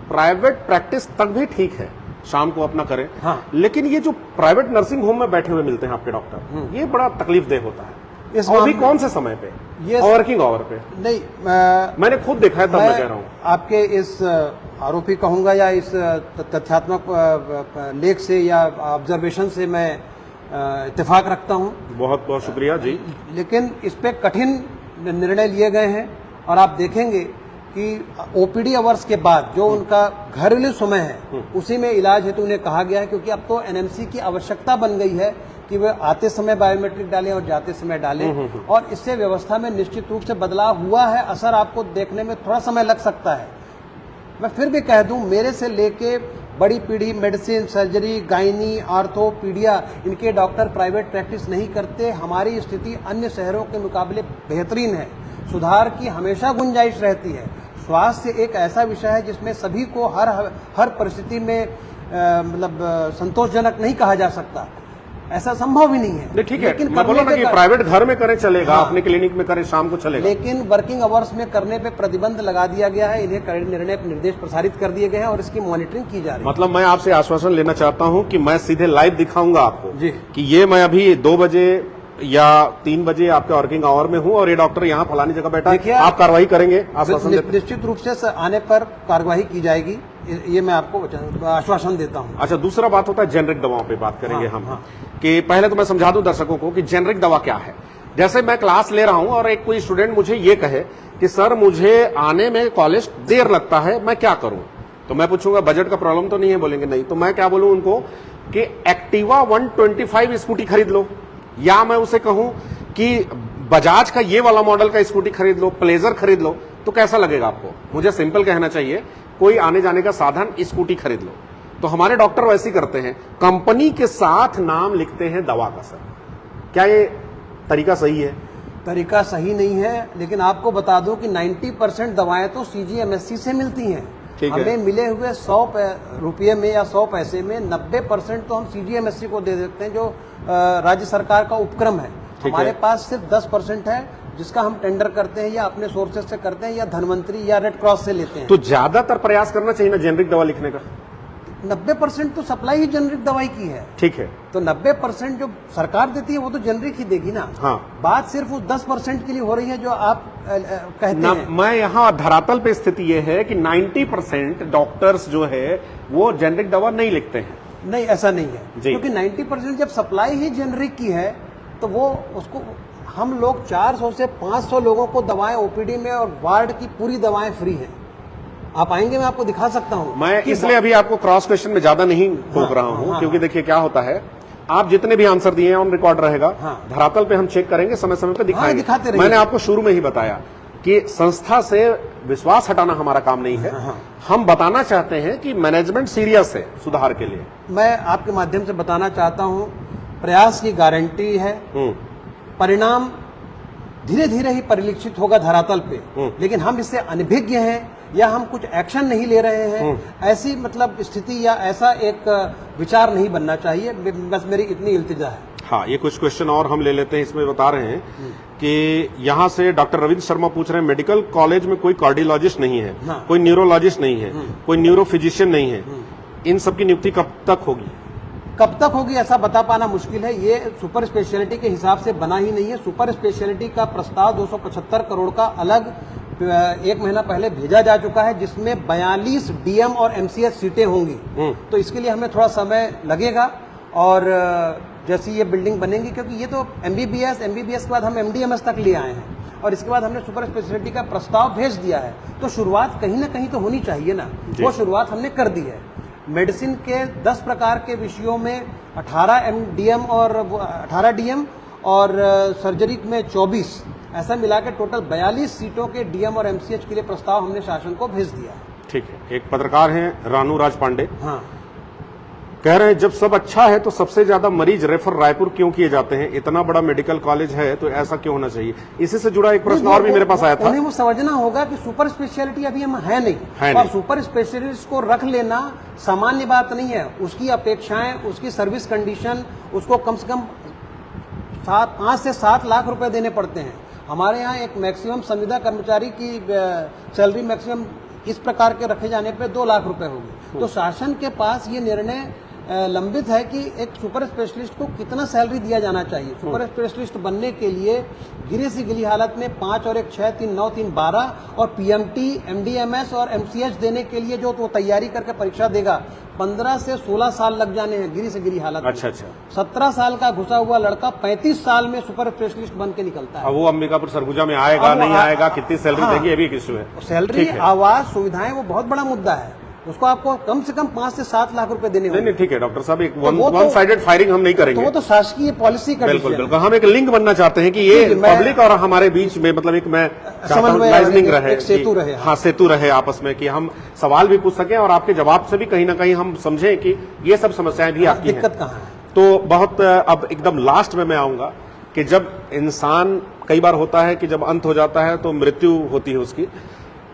Speaker 2: प्राइवेट प्रैक्टिस तक भी ठीक है, शाम को अपना करें, लेकिन ये जो प्राइवेट नर्सिंग होम में बैठे हुए मिलते हैं आपके डॉक्टर, ये बड़ा तकलीफदेह होता है। इस और भी कौन से समय पे? ये वर्किंग आवर पे
Speaker 1: नहीं,
Speaker 2: मैंने खुद देखा है, तब मैं कह रहा हूँ।
Speaker 1: आपके इस आरोपी कहूंगा या इस तथ्यात्मक लेख से या ऑब्जर्वेशन से मैं इत्तेफाक रखता हूँ।
Speaker 2: बहुत बहुत शुक्रिया जी।
Speaker 1: लेकिन इस पे कठिन निर्णय लिए गए हैं, और आप देखेंगे कि ओपीडी आवर्स के बाद जो उनका घरेलू समय है उसी में इलाज हेतु उन्हें कहा गया है, क्योंकि अब तो एनएमसी की आवश्यकता बन गई है कि वे आते समय बायोमेट्रिक डालें और जाते समय डालें, और इससे व्यवस्था में निश्चित रूप से बदलाव हुआ है। असर आपको देखने में थोड़ा समय लग सकता है। मैं फिर भी कह दूं, मेरे से लेके बड़ी पीढ़ी, मेडिसिन, सर्जरी, गायनी, आर्थोपीडिया, इनके डॉक्टर प्राइवेट प्रैक्टिस नहीं करते। हमारी स्थिति अन्य शहरों के मुकाबले बेहतरीन है, सुधार की हमेशा गुंजाइश रहती है। स्वास्थ्य एक ऐसा विषय है जिसमें सभी को हर परिस्थिति में मतलब संतोषजनक नहीं कहा जा सकता, ऐसा संभव भी नहीं है।
Speaker 2: ठीक है, लेकिन मैं बोला ना कि प्राइवेट घर में करें चलेगा, अपने क्लिनिक में करें शाम को चलेगा,
Speaker 1: लेकिन वर्किंग आवर्स में करने पे प्रतिबंध लगा दिया गया है। इन्हें निर्देश प्रसारित कर दिए गए हैं और इसकी मॉनिटरिंग की जा रही है।
Speaker 2: मतलब मैं आपसे आश्वासन लेना चाहता हूं कि मैं सीधे लाइव दिखाऊंगा आपको
Speaker 1: जी
Speaker 2: कि ये मैं अभी 2 बजे या 3 बजे आपके वर्किंग आवर में हूं और ये डॉक्टर यहाँ फलानी जगह बैठा है, आप कार्रवाई करेंगे?
Speaker 1: निश्चित रूप से आने पर कार्रवाई की जाएगी, ये मैं आपको आश्वासन देता हूं।
Speaker 2: अच्छा, दूसरा बात होता है जेनरिक दवाओं पे बात करेंगे हम। कि पहले तो मैं समझा दूं दर्शकों को कि जेनरिक दवा क्या है। जैसे मैं क्लास ले रहा हूं और एक कोई स्टूडेंट मुझे ये कहे कि सर मुझे आने में कॉलेज देर लगता है, मैं क्या करूं? तो मैं पूछूंगा बजट का प्रॉब्लम तो नहीं है? बोलेंगे नहीं। तो मैं क्या बोलूं उनको कि एक्टिवा 125 स्कूटी खरीद लो, या मैं उसे कहूं कि बजाज का ये वाला मॉडल का स्कूटी खरीद लो, प्लेजर खरीद लो, तो कैसा लगेगा आपको? मुझे सिंपल कहना चाहिए, कोई आने जाने का साधन स्कूटी खरीद लो। तो हमारे डॉक्टर वैसे ही करते हैं, कंपनी के साथ नाम लिखते हैं दवा का। सर क्या ये तरीका सही है?
Speaker 1: तरीका सही नहीं है, लेकिन आपको बता दूं कि 90% दवाएं तो CGMSC से मिलती हैं। हमें मिले हुए 100 रुपये में या 100 पैसे में 90% तो हम CGMSC को दे देते हैं, जो राज्य सरकार का उपक्रम है। हमारे पास सिर्फ 10% है जिसका हम टेंडर करते हैं या अपने सोर्सेज से करते हैं या धनवंतरी या रेड क्रॉस से लेते हैं।
Speaker 2: तो ज्यादातर प्रयास करना चाहिए ना जेनरिक दवा लिखने का?
Speaker 1: 90% तो सप्लाई ही जेनरिक दवाई की है।
Speaker 2: ठीक है।
Speaker 1: तो 90% जो सरकार देती है वो तो जेनरिक ही देगी ना।
Speaker 2: हाँ।
Speaker 1: बात सिर्फ उस 10% के लिए हो रही है जो आप कहते हैं।
Speaker 2: मैं यहाँ धरातल पे स्थिति ये है कि 90% डॉक्टर्स जो है वो जेनरिक दवा नहीं लिखते हैं।
Speaker 1: नहीं, ऐसा नहीं है,
Speaker 2: जी।
Speaker 1: क्योंकि 90% जब सप्लाई ही जेनरिक की है तो वो उसको हम लोग 400 से 500 लोगों को दवाएं ओपीडी में और वार्ड की पूरी दवाएं फ्री हैं। आप आएंगे, मैं आपको दिखा सकता हूं।
Speaker 2: मैं इसलिए अभी आपको क्रॉस क्वेश्चन में ज्यादा नहीं ठोक रहा हूं, क्योंकि देखिए क्या होता है, आप जितने भी आंसर दिए हैं ऑन रिकॉर्ड रहेगा। धरातल पे हम चेक करेंगे, समय समय पे दिखाएंगे।
Speaker 1: दिखाते रहिए।
Speaker 2: मैंने आपको शुरू में ही बताया कि संस्था से विश्वास हटाना हमारा काम नहीं है। हम बताना चाहते हैं कि मैनेजमेंट सीरियस है सुधार के लिए।
Speaker 1: मैं आपके माध्यम से बताना चाहता हूं, प्रयास की गारंटी है, परिणाम धीरे धीरे ही परिलक्षित होगा धरातल पे, लेकिन हम इससे अनभिज्ञ हैं या हम कुछ एक्शन नहीं ले रहे हैं, ऐसी मतलब स्थिति या ऐसा एक विचार नहीं बनना चाहिए। बस मेरी इतनी इल्तिजा है।
Speaker 2: हाँ, ये कुछ क्वेश्चन और हम ले लेते हैं। इसमें बता रहे हैं कि यहाँ से डॉक्टर रविंद्र शर्मा पूछ रहे हैं, मेडिकल कॉलेज में कोई कार्डियोलॉजिस्ट नहीं है, कोई न्यूरोलॉजिस्ट नहीं है, कोई न्यूरो फिजिशियन नहीं है, इन सब की नियुक्ति कब तक होगी?
Speaker 1: कब तक होगी ऐसा बता पाना मुश्किल है। ये सुपर स्पेशलिटी के हिसाब से बना ही नहीं है। सुपर स्पेशलिटी का प्रस्ताव 275 करोड़ का अलग 1 महीना पहले भेजा जा चुका है, जिसमें 42 डीएम और एमसीएच सीटें होंगी। तो इसके लिए हमें थोड़ा समय लगेगा, और जैसी ये बिल्डिंग बनेंगी, क्योंकि ये तो एमबीबीएस के बाद हम एमडीएमएस तक ले आए हैं, और इसके बाद हमने सुपर स्पेशलिटी का प्रस्ताव भेज दिया है। तो शुरुआत कहीं ना कहीं तो होनी चाहिए ना, वो शुरुआत हमने कर दी है। मेडिसिन के 10 प्रकार के विषयों में 18 डीएम और सर्जरी में 24, ऐसा मिला के टोटल 42 सीटों के डीएम और एमसीएच के लिए प्रस्ताव हमने शासन को भेज दिया।
Speaker 2: ठीक है। एक पत्रकार हैं रानू राज पांडे,
Speaker 1: हाँ,
Speaker 2: कह रहे हैं जब सब अच्छा है तो सबसे ज्यादा मरीज रेफर रायपुर क्यों किए जाते हैं? इतना बड़ा मेडिकल कॉलेज है तो ऐसा क्यों होना चाहिए? इसी से जुड़ा एक प्रश्न और भी मेरे पास आया था।
Speaker 1: उन्हें वो समझना होगा कि सुपर स्पेशलिटी अभी हम है नहीं, और सुपर स्पेशलिस्ट को रख लेना सामान्य बात नहीं है। उसकी अपेक्षाएं, उसकी सर्विस कंडीशन, उसको कम से कम 5 से 7 लाख रुपए देने पड़ते हैं। हमारे यहाँ एक मैक्सिमम संविदा कर्मचारी की सैलरी मैक्सिमम इस प्रकार के रखे जाने पे 2 लाख रुपए होगी। तो शासन के पास ये निर्णय लंबित है कि एक सुपर स्पेशलिस्ट को कितना सैलरी दिया जाना चाहिए। सुपर स्पेशलिस्ट बनने के लिए गिरी से गिरी हालत में 5 और 1 6 3 9 3 12 और पीएमटी, एमडीएमएस और एमसीएच देने के लिए जो तो तैयारी करके परीक्षा देगा 15 से 16 साल लग जाने हैं गिरी से गिरी हालत में।
Speaker 2: अच्छा।
Speaker 1: 17 साल का घुसा हुआ लड़का 35 साल में सुपर स्पेशलिस्ट बन के निकलता है।
Speaker 2: अब वो अंबिकापुर सरगुजा में आएगा नहीं आएगा, कितनी सैलरी देगी, ये भी एक इश्यू है।
Speaker 1: सैलरी, आवास, सुविधाएं, वो बहुत बड़ा मुद्दा है। उसको आपको कम से कम 5 से 7 लाख रुपए देने होंगे।
Speaker 2: नहीं, ठीक है डॉक्टर साहब, एक वन साइडेड फायरिंग हम नहीं करेंगे।
Speaker 1: तो वो तो शासकीय पॉलिसी का
Speaker 2: बिल्कुल बिल्कुल। हम एक लिंक बनना चाहते हैं कि ये पब्लिक और हमारे बीच में मतलब एक मैं समन्वय रहे,
Speaker 1: सेतु रहे।
Speaker 2: हाँ, सेतु रहे आपस में, कि हम सवाल भी पूछ सकें और आपके जवाब से भी कहीं ना कहीं हम समझें कि ये सब समस्याएं भी आपकी हैं।
Speaker 1: दिक्कत कहाँ है?
Speaker 2: तो बहुत अब एकदम लास्ट में मैं आऊंगा कि जब इंसान, कई बार होता है कि जब अंत हो जाता है तो मृत्यु होती है उसकी,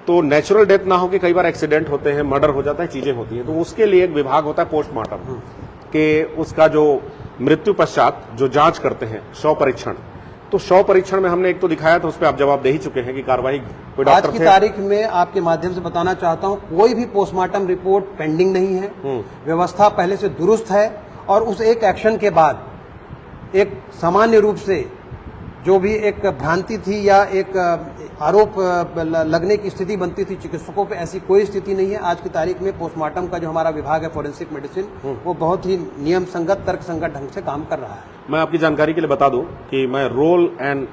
Speaker 2: तो नेचुरल डेथ ना हो कि कई बार एक्सीडेंट होते हैं, मर्डर हो जाता है, चीजें होती हैं, तो उसके लिए एक विभाग होता है पोस्टमार्टम, कि उसका जो मृत्यु पश्चात जो जांच करते हैं, शव परीक्षण। तो शव परीक्षण में हमने एक तो दिखाया था, उस पर आप जवाब दे ही चुके हैं कि कार्रवाई कोई डॉक्टर
Speaker 1: आज की तारीख में आपके माध्यम से बताना चाहता हूं, कोई भी पोस्टमार्टम रिपोर्ट पेंडिंग नहीं है। व्यवस्था पहले से दुरुस्त है, और उस एक एक्शन के बाद एक सामान्य रूप से जो भी एक भ्रांति थी या एक आरोप लगने की स्थिति बनती थी चिकित्सकों पे, ऐसी कोई स्थिति नहीं है। आज की तारीख में पोस्टमार्टम का जो हमारा विभाग है फॉरेंसिक मेडिसिन, वो बहुत ही नियम संगत, तर्क संगत ढंग से काम कर रहा है।
Speaker 2: मैं आपकी जानकारी के लिए बता दूं कि मैं role and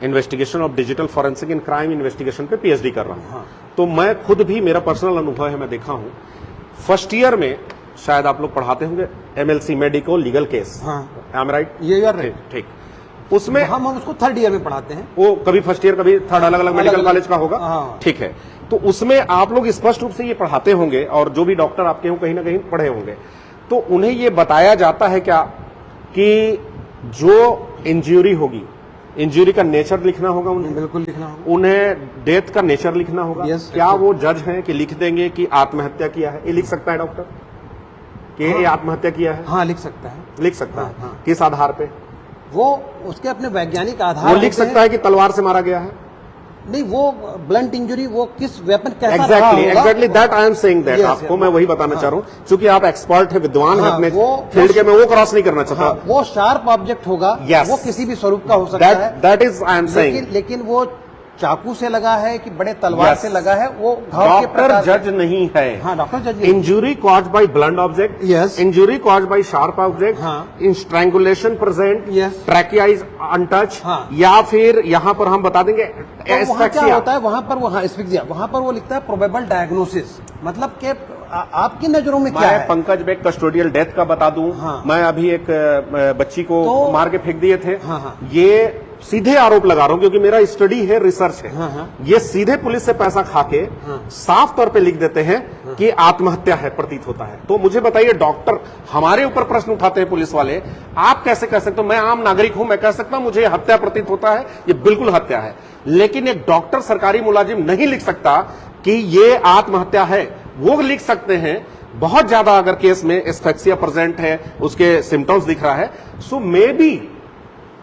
Speaker 2: investigation of digital forensic in crime investigation पे पीएचडी कर रहा हूं।
Speaker 1: हाँ।
Speaker 2: तो मैं खुद भी, मेरा पर्सनल अनुभव है, मैं देखा हूं फर्स्ट ईयर में शायद आप लोग पढ़ाते होंगे MLC, medico legal case, I am right?
Speaker 1: ये यार राइट,
Speaker 2: ठीक। उसमें
Speaker 1: हम उसको 3rd ईयर में पढ़ाते हैं।
Speaker 2: वो कभी फर्स्ट ईयर कभी थर्ड, अलग अलग मेडिकल कॉलेज का होगा।
Speaker 1: हाँ।
Speaker 2: ठीक है। तो उसमें आप लोग स्पष्ट रूप से ये पढ़ाते होंगे, और जो भी डॉक्टर आपके हों कहीं ना कहीं पढ़े होंगे, तो उन्हें ये बताया जाता है क्या कि जो इंजरी होगी, इंजरी का नेचर लिखना होगा उन्हें?
Speaker 1: बिल्कुल लिखना होगा।
Speaker 2: उन्हें डेथ का नेचर लिखना होगा। क्या वो जज हैं कि लिख देंगे कि आत्महत्या किया है? ये लिख सकता है डॉक्टर कि ये आत्महत्या किया है?
Speaker 1: हाँ, लिख सकता है।
Speaker 2: लिख सकता है। किस आधार पे?
Speaker 1: वो उसके अपने वैज्ञानिक आधार
Speaker 2: वो लिख सकता है कि तलवार से मारा गया है?
Speaker 1: नहीं, वो ब्लंट इंजरी वो किस वेपन कैसा रहा होगा?
Speaker 2: Exactly that I am saying that.
Speaker 1: Yes,
Speaker 2: आपको
Speaker 1: yes,
Speaker 2: मैं वही बताना चाह रहा हूँ, क्योंकि आप एक्सपर्ट है, विद्वान है अपने फील्ड के, मैं वो क्रॉस नहीं करना चाहता।
Speaker 1: वो शार्प ऑब्जेक्ट होगा,
Speaker 2: Yes.
Speaker 1: वो किसी भी स्वरूप का हो सकता है,
Speaker 2: that is I am saying.
Speaker 1: लेकिन वो चाकू से लगा है कि बड़े तलवार से लगा है, वो घाव के
Speaker 2: डॉक्टर
Speaker 1: प्रकार
Speaker 2: जज नहीं है।
Speaker 1: हाँ, डॉक्टर जज नहीं।
Speaker 2: Injury caused by blunt object,
Speaker 1: Yes.
Speaker 2: Injury caused by sharp object,
Speaker 1: हाँ।
Speaker 2: Strangulation present,
Speaker 1: Yes.
Speaker 2: Trachea is untouch,
Speaker 1: हाँ।
Speaker 2: या फिर यहाँ पर हम बता देंगे
Speaker 1: तो वहाँ क्या
Speaker 2: एस्फेक्सिया।
Speaker 1: होता है, वहाँ पर वहाँ पर वो लिखता है प्रोबेबल डायग्नोसिस, मतलब कि आपकी नजरों में क्या
Speaker 2: मैं
Speaker 1: है?
Speaker 2: पंकज बेग कस्टोडियल डेथ का बता दूं।
Speaker 1: हाँ।
Speaker 2: मैं अभी एक बच्ची को
Speaker 1: तो-
Speaker 2: मार के फेंक दिए थे।
Speaker 1: हाँ, हाँ।
Speaker 2: ये सीधे आरोप लगा रहा हूं क्योंकि मेरा स्टडी है, रिसर्च है।
Speaker 1: हाँ, हाँ।
Speaker 2: ये सीधे पुलिस से पैसा खा के साफ तौर पे लिख देते हैं कि आत्महत्या है, प्रतीत होता है। तो मुझे बताइए, डॉक्टर हमारे ऊपर प्रश्न उठाते हैं पुलिस वाले, आप कैसे कह सकते हो? मैं आम नागरिक हूं, मैं कह सकता हूं मुझे हत्या प्रतीत होता है, ये बिल्कुल हत्या है। लेकिन एक डॉक्टर, सरकारी मुलाजिम नहीं लिख सकता कि ये आत्महत्या है। वो लिख सकते हैं बहुत ज्यादा अगर केस में एस्फेक्सिया प्रेजेंट है, उसके सिम्टम्स दिख रहा है, सो मे बी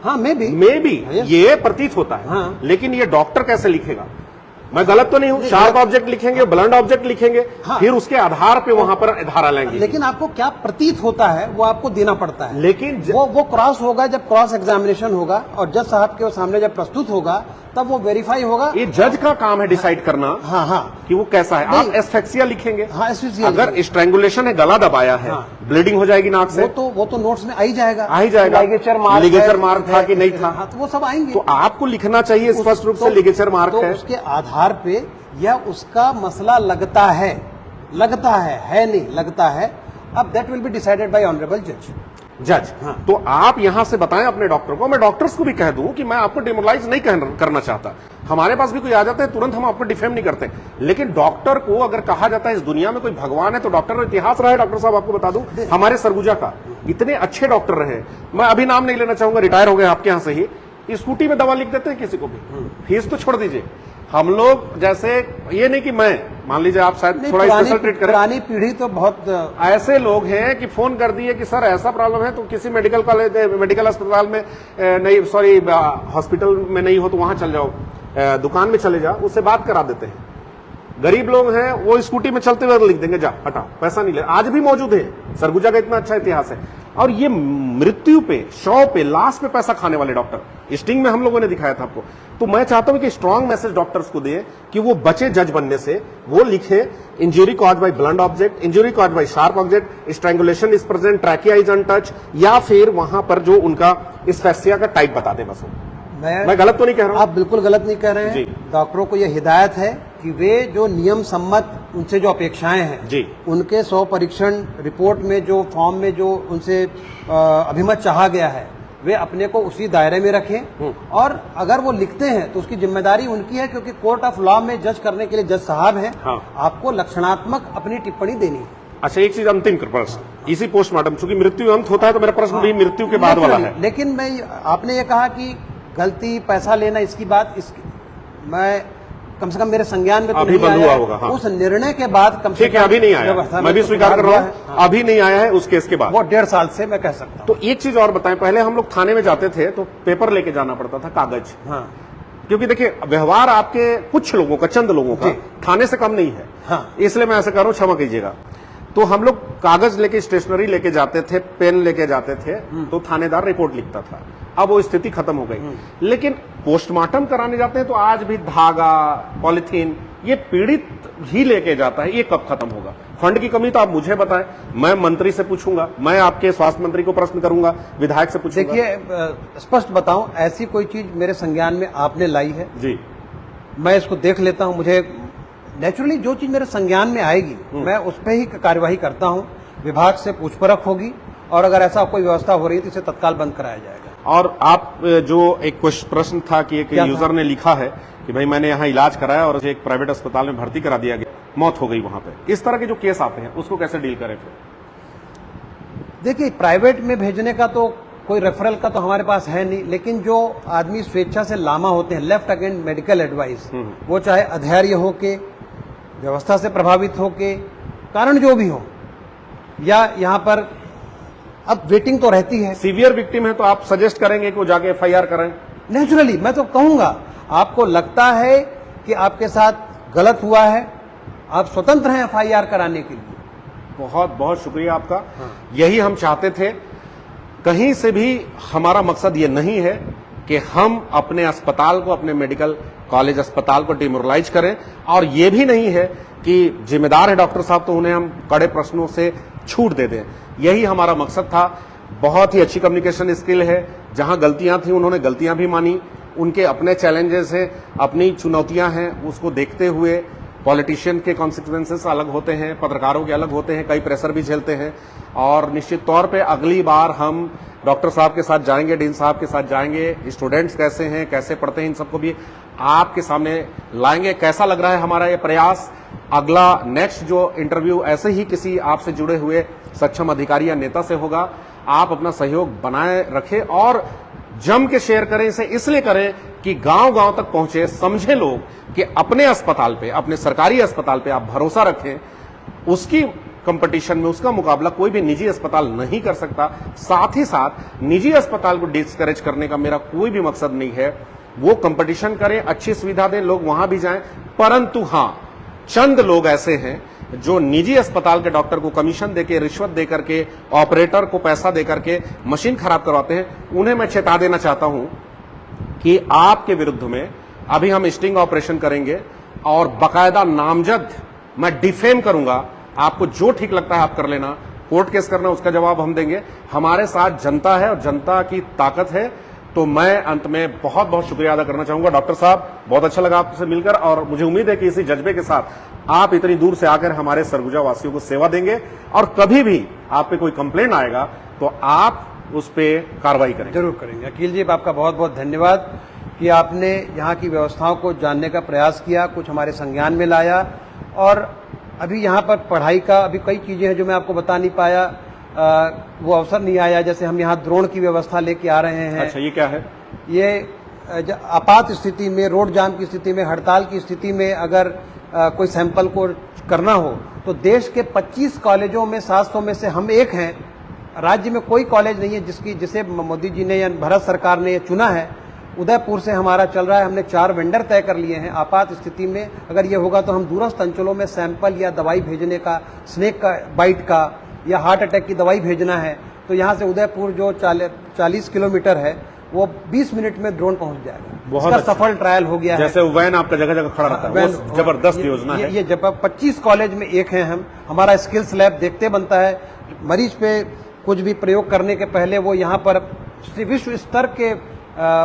Speaker 1: हाँ, मे बी Yes.
Speaker 2: ये प्रतीत होता है।
Speaker 1: हाँ।
Speaker 2: लेकिन ये डॉक्टर कैसे लिखेगा? मैं गलत तो नहीं हूं? शार्प ऑब्जेक्ट लिखेंगे, ब्लंट ऑब्जेक्ट लिखेंगे,
Speaker 1: हाँ।
Speaker 2: फिर उसके आधार पे वहां पर धारा लाएंगे।
Speaker 1: लेकिन आपको क्या प्रतीत होता है वो आपको देना पड़ता है।
Speaker 2: लेकिन
Speaker 1: वो क्रॉस होगा, जब क्रॉस एग्जामिनेशन होगा और जज साहब के सामने जब प्रस्तुत होगा, तब वो वेरीफाई होगा।
Speaker 2: ये जज का काम है डिसाइड करना
Speaker 1: हाँ, हाँ,
Speaker 2: कि वो कैसा है। आप
Speaker 1: नहीं।
Speaker 2: एस्फेक्सिया लिखेंगे।
Speaker 1: हाँ, एस्फेक्सिया
Speaker 2: अगर
Speaker 1: लिखेंगे।
Speaker 2: स्ट्रैंगुलेशन है, गला दबाया है,
Speaker 1: हाँ।
Speaker 2: ब्लीडिंग हो जाएगी नाक से,
Speaker 1: वो तो नोट्स में आ ही जाएगा।
Speaker 2: आ ही जाएगा। लिगेचर मार्क था कि नहीं था,
Speaker 1: हाँ, तो वो सब आएंगे।
Speaker 2: तो आपको लिखना चाहिए स्पष्ट रूप से लिगेचर मार्क
Speaker 1: तो
Speaker 2: है।
Speaker 1: उसके आधार पे यह उसका मसला लगता है नहीं लगता है। अब that will be decided by honourable जज।
Speaker 2: हाँ। तो आप यहां से बताएं अपने डॉक्टर को, मैं डॉक्टर्स को भी कह दूं कि मैं आपको डिमोरलाइज नहीं करना चाहता। हमारे पास भी कोई आ जाता है, तुरंत हम आपको डिफेम नहीं करते। लेकिन डॉक्टर को अगर कहा जाता है इस दुनिया में कोई भगवान है, तो डॉक्टर का इतिहास रहा है। डॉक्टर साहब आपको बता दूं, हमारे सरगुजा का इतने अच्छे डॉक्टर रहे, मैं अभी नाम नहीं लेना चाहूंगा, रिटायर हो गए आपके यहां से ही, स्कूटी में दवा लिख देते हैं किसी को भी, फीस तो छोड़ दीजिए। हम लोग जैसे, ये नहीं कि मैं, मान लीजिए आप शायद थोड़ा स्पेशल ट्रीट करें,
Speaker 1: पुरानी पीढ़ी तो बहुत
Speaker 2: ऐसे लोग हैं कि फोन कर दिए कि सर ऐसा प्रॉब्लम है, तो किसी मेडिकल कॉलेज, मेडिकल अस्पताल में नहीं, सॉरी हॉस्पिटल में नहीं हो तो वहां चल जाओ, दुकान में चले जाओ, उससे बात करा देते हैं। गरीब लोग हैं, वो स्कूटी में चलते हुए लिख देंगे, जा हटाओ, पैसा नहीं ले। आज भी मौजूद है, सरगुजा का इतना अच्छा इतिहास है। और ये मृत्यु पे, शव पे, लाश पे पैसा खाने वाले डॉक्टर, स्टिंग में हम लोगों ने दिखाया था आपको। तो मैं चाहता हूं कि स्ट्रांग मैसेज डॉक्टर्स को दिए कि वो बचे जज बनने से। वो लिखे injury caused by blunt object, injury caused by sharp object, strangulation is present, trachea is untouch, या फिर वहां पर जो उनका एस्फेक्सिया का टाइप बता दे। बस वो, मैं गलत तो नहीं कह रहा हूं?
Speaker 1: आप बिल्कुल गलत नहीं कह रहे हैं। डॉक्टरों को यह हिदायत है कि वे जो नियम सम्मत उनसे जो अपेक्षाएं हैं
Speaker 2: जी,
Speaker 1: उनके 100 परीक्षण रिपोर्ट में जो फॉर्म में जो उनसे अभिमत चाहा गया है, वे अपने को उसी दायरे में रखें। और अगर वो लिखते हैं तो उसकी जिम्मेदारी उनकी है, क्योंकि कोर्ट ऑफ लॉ में जज करने के लिए जज साहब हैं।
Speaker 2: हाँ।
Speaker 1: आपको लक्षणात्मक अपनी टिप्पणी देनी है।
Speaker 2: अच्छा, एक चीज अंतिम प्रश्न, इसी पोस्टमार्टम, चूंकि मृत्यु अंत होता है तो मेरा प्रश्न भी मृत्यु के बाद वाला है।
Speaker 1: लेकिन मैं, आपने ये कहा कि गलती, पैसा लेना, इसकी बात, मैं कम से कम मेरे संज्ञान में तो
Speaker 2: अभी
Speaker 1: नहीं
Speaker 2: बंद
Speaker 1: आया
Speaker 2: हुआ होगा। हाँ।
Speaker 1: उस निर्णय के बाद कम से
Speaker 2: ठीक है,
Speaker 1: कम
Speaker 2: अभी नहीं आया, मैं भी स्वीकार कर रहा हूँ, अभी नहीं आया है उस केस के बाद।
Speaker 1: वो 1.5 साल से मैं कह सकता हूँ।
Speaker 2: तो एक चीज और बताएं, पहले हम लोग थाने में जाते थे तो पेपर लेके जाना पड़ता था, कागज।
Speaker 1: हाँ,
Speaker 2: क्योंकि देखिए, व्यवहार आपके कुछ लोगों का, चंद लोगों का, थाने से कम नहीं है।
Speaker 1: हाँ।
Speaker 2: इसलिए मैं ऐसे कह रहा हूं, क्षमा कीजिएगा। तो हम लोग कागज लेके, स्टेशनरी लेके जाते थे, पेन लेके जाते थे, तो थानेदार रिपोर्ट लिखता था। अब वो स्थिति खत्म हो गई। लेकिन पोस्टमार्टम कराने जाते हैं तो आज भी धागा, पॉलिथीन, ये पीड़ित ही लेके जाता है। ये कब खत्म होगा? फंड की कमी तो आप मुझे बताएं, मैं मंत्री से पूछूंगा, मैं आपके स्वास्थ्य मंत्री को प्रश्न करूंगा, विधायक से पूछूंगा।
Speaker 1: देखिए, स्पष्ट बताऊं, ऐसी कोई चीज मेरे संज्ञान में आपने लाई है
Speaker 2: जी,
Speaker 1: मैं इसको देख लेता हूं। मुझे नेचुरली जो चीज मेरे संज्ञान में आएगी मैं उस पर ही कार्यवाही करता हूं। विभाग से पूछपरख होगी और अगर ऐसा कोई व्यवस्था हो रही है तो इसे तत्काल बंद कराया जाएगा।
Speaker 2: और आप जो एक प्रश्न था कि एक यूजर ने लिखा है कि भाई मैंने यहाँ इलाज कराया और एक प्राइवेट अस्पताल में भर्ती करा दिया गया, मौत हो गई वहां पे, इस तरह के जो केस आते हैं उसको कैसे डील करें फिर?
Speaker 1: देखिए, प्राइवेट में भेजने का तो कोई रेफरल का तो हमारे पास है नहीं, लेकिन जो आदमी स्वेच्छा से लामा होते हैं, लेफ्ट अगेंस्ट मेडिकल एडवाइस, वो चाहे अधैर्य हो के, व्यवस्था से प्रभावित हो के, कारण जो भी हो, या यहाँ पर अब वेटिंग तो रहती है।
Speaker 2: सीवियर विक्टिम है तो आप सजेस्ट करेंगे कि वो जाके FIR करें?
Speaker 1: नेचुरली मैं तो कहूंगा, आपको लगता है कि आपके साथ गलत हुआ है, आप स्वतंत्र हैं FIR कराने के लिए।
Speaker 2: बहुत बहुत शुक्रिया आपका। यही हम चाहते थे। कहीं से भी हमारा मकसद ये नहीं है कि हम अपने अस्पताल को, अपने मेडिकल कॉलेज अस्पताल को डिमोरलाइज करें, और ये भी नहीं है कि जिम्मेदार है डॉक्टर साहब तो उन्हें हम कड़े प्रश्नों से छूट दे दें। यही हमारा मकसद था। बहुत ही अच्छी कम्युनिकेशन स्किल है। जहां गलतियां थी उन्होंने गलतियां भी मानी, उनके अपने चैलेंजेस हैं, अपनी चुनौतियां हैं, उसको देखते हुए पॉलिटिशियन के कॉन्सिक्वेंसेस अलग होते हैं, पत्रकारों के अलग होते हैं, कई प्रेशर भी झेलते हैं। और निश्चित तौर पे अगली बार हम डॉक्टर साहब के साथ जाएंगे, डीन साहब के साथ जाएंगे, स्टूडेंट्स कैसे हैं, कैसे पढ़ते हैं, इन सबको भी आपके सामने लाएंगे। कैसा लग रहा है हमारा ये प्रयास? अगला नेक्स्ट जो इंटरव्यू ऐसे ही किसी आपसे जुड़े हुए सक्षम अधिकारी या नेता से होगा। आप अपना सहयोग बनाए रखें और जम के शेयर करें। इसे इसलिए करें कि गांव गांव तक पहुंचे, समझे लोग कि अपने अस्पताल पे, अपने सरकारी अस्पताल पे आप भरोसा रखें। उसकी कंपटीशन में, उसका मुकाबला कोई भी निजी अस्पताल नहीं कर सकता। साथ ही साथ निजी अस्पताल को डिस्करेज करने का मेरा कोई भी मकसद नहीं है। वो कंपटीशन करें, अच्छी सुविधा दें, लोग वहां भी जाएं। परंतु हां, चंद लोग ऐसे हैं जो निजी अस्पताल के डॉक्टर को कमीशन देके, रिश्वत देकर के, ऑपरेटर को पैसा देकर के मशीन खराब करवाते हैं। उन्हें मैं चेता देना चाहता हूं कि आपके विरुद्ध में अभी हम स्टिंग ऑपरेशन करेंगे और बकायदा नामजद मैं डिफेम करूंगा। आपको जो ठीक लगता है आप कर लेना, कोर्ट केस करना, उसका जवाब हम देंगे। हमारे साथ जनता है और जनता की ताकत है। तो मैं अंत में बहुत बहुत शुक्रिया अदा करना चाहूंगा। डॉक्टर साहब, बहुत अच्छा लगा आपसे मिलकर, और मुझे उम्मीद है कि इसी जज्बे के साथ आप इतनी दूर से आकर हमारे सरगुजा वासियों को सेवा देंगे, और कभी भी आप पे कोई कंप्लेन आएगा तो आप उस पर कार्रवाई करेंगे।
Speaker 1: जरूर करेंगे। अकील जी, आपका बहुत बहुत धन्यवाद कि आपने यहाँ की व्यवस्थाओं को जानने का प्रयास किया, कुछ हमारे संज्ञान में लाया। और अभी यहाँ पर पढ़ाई का अभी कई चीज़ें हैं जो मैं आपको बता नहीं पाया, वो अवसर नहीं आया। जैसे हम यहाँ ड्रोन की व्यवस्था लेके आ रहे हैं।
Speaker 2: अच्छा, ये क्या है?
Speaker 1: ये आपात स्थिति में, रोड जाम की स्थिति में, हड़ताल की स्थिति में अगर कोई सैंपल को करना हो तो देश के 25 कॉलेजों में 700 में से हम एक हैं। राज्य में कोई कॉलेज नहीं है जिसे मोदी जी ने या भारत सरकार ने ये चुना है। उदयपुर से हमारा चल रहा है, हमने 4 वेंडर तय कर लिए हैं। आपात स्थिति में अगर ये होगा तो हम दूरस्थ अंचलों में सैंपल या दवाई भेजने का, स्नेक का बाइट का या हार्ट अटैक की दवाई भेजना है तो यहाँ से उदयपुर जो 40 किलोमीटर है वो 20 मिनट में ड्रोन पहुंच जाएगा।
Speaker 2: बहुत
Speaker 1: इसका सफल ट्रायल हो गया है।
Speaker 2: जैसे वैन आपका जगह जगह खड़ा रहता है, वो जबरदस्त योजना है।
Speaker 1: ये 25 कॉलेज में एक हैं हम। हमारा स्किल्स लैब देखते बनता है। मरीज पे कुछ भी प्रयोग करने के पहले वो यहाँ पर विश्व स्तर के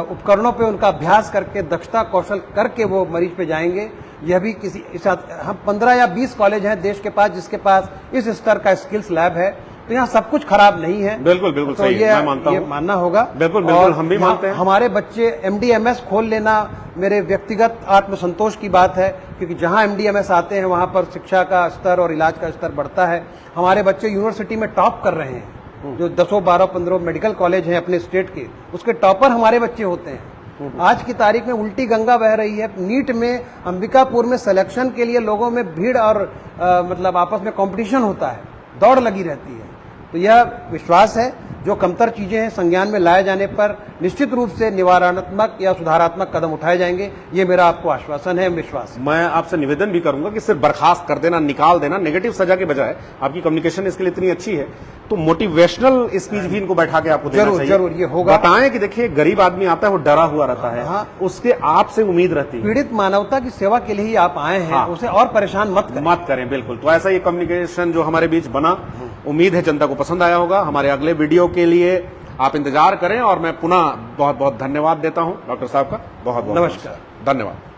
Speaker 1: उपकरणों पे उनका अभ्यास करके, दक्षता कौशल करके वो मरीज पे जाएंगे। यह भी हम 15 या 20 कॉलेज हैं देश के पास जिसके पास इस स्तर का स्किल्स लैब है। तो यहाँ सब कुछ खराब नहीं है।
Speaker 2: बिल्कुल बिल्कुल
Speaker 1: तो
Speaker 2: सही है, मैं मानता
Speaker 1: ये
Speaker 2: हूं।
Speaker 1: मानना होगा।
Speaker 2: बिल्कुल बिल्कुल, हम भी मानते हैं।
Speaker 1: हमारे बच्चे MD-MS खोल लेना मेरे व्यक्तिगत आत्मसंतोष की बात है, क्योंकि जहाँ MD-MS आते हैं वहाँ पर शिक्षा का स्तर और इलाज का स्तर बढ़ता है। हमारे बच्चे यूनिवर्सिटी में टॉप कर रहे हैं। जो 10, 12, 15 मेडिकल कॉलेज हैं अपने स्टेट के, उसके टॉपर हमारे बच्चे होते हैं। आज की तारीख में उल्टी गंगा बह रही है। नीट में, अंबिकापुर में सिलेक्शन के लिए लोगों में भीड़ और मतलब आपस में कंपटीशन होता है, दौड़ लगी रहती है। तो यह विश्वास है जो कमतर चीजें हैं संज्ञान में लाए जाने पर निश्चित रूप से निवारणात्मक या सुधारात्मक कदम उठाए जाएंगे। ये मेरा आपको आश्वासन है, विश्वास है।
Speaker 2: मैं आपसे निवेदन भी करूंगा कि सिर्फ बर्खास्त कर देना, निकाल देना, नेगेटिव सजा के बजाय, आपकी कम्युनिकेशन इसके लिए इतनी अच्छी है तो मोटिवेशनल स्पीच भी इनको बैठा के आपको देना चाहिए।
Speaker 1: जरूर ये होगा।
Speaker 2: बताएं कि देखिए, गरीब आदमी आता है, वो डरा हुआ रहता है।
Speaker 1: हाँ।
Speaker 2: उसके आपसे उम्मीद रहती है।
Speaker 1: पीड़ित मानवता की सेवा के लिए ही आप आए हैं।
Speaker 2: हाँ।
Speaker 1: उसे और परेशान मत
Speaker 2: करें। बिल्कुल। तो ऐसा ये कम्युनिकेशन जो हमारे बीच बना, उम्मीद है जनता को पसंद आया होगा। हमारे अगले वीडियो के लिए आप इंतजार करें, और मैं पुनः बहुत बहुत धन्यवाद देता हूं डॉक्टर साहब का। बहुत बहुत
Speaker 1: नमस्कार।
Speaker 2: धन्यवाद।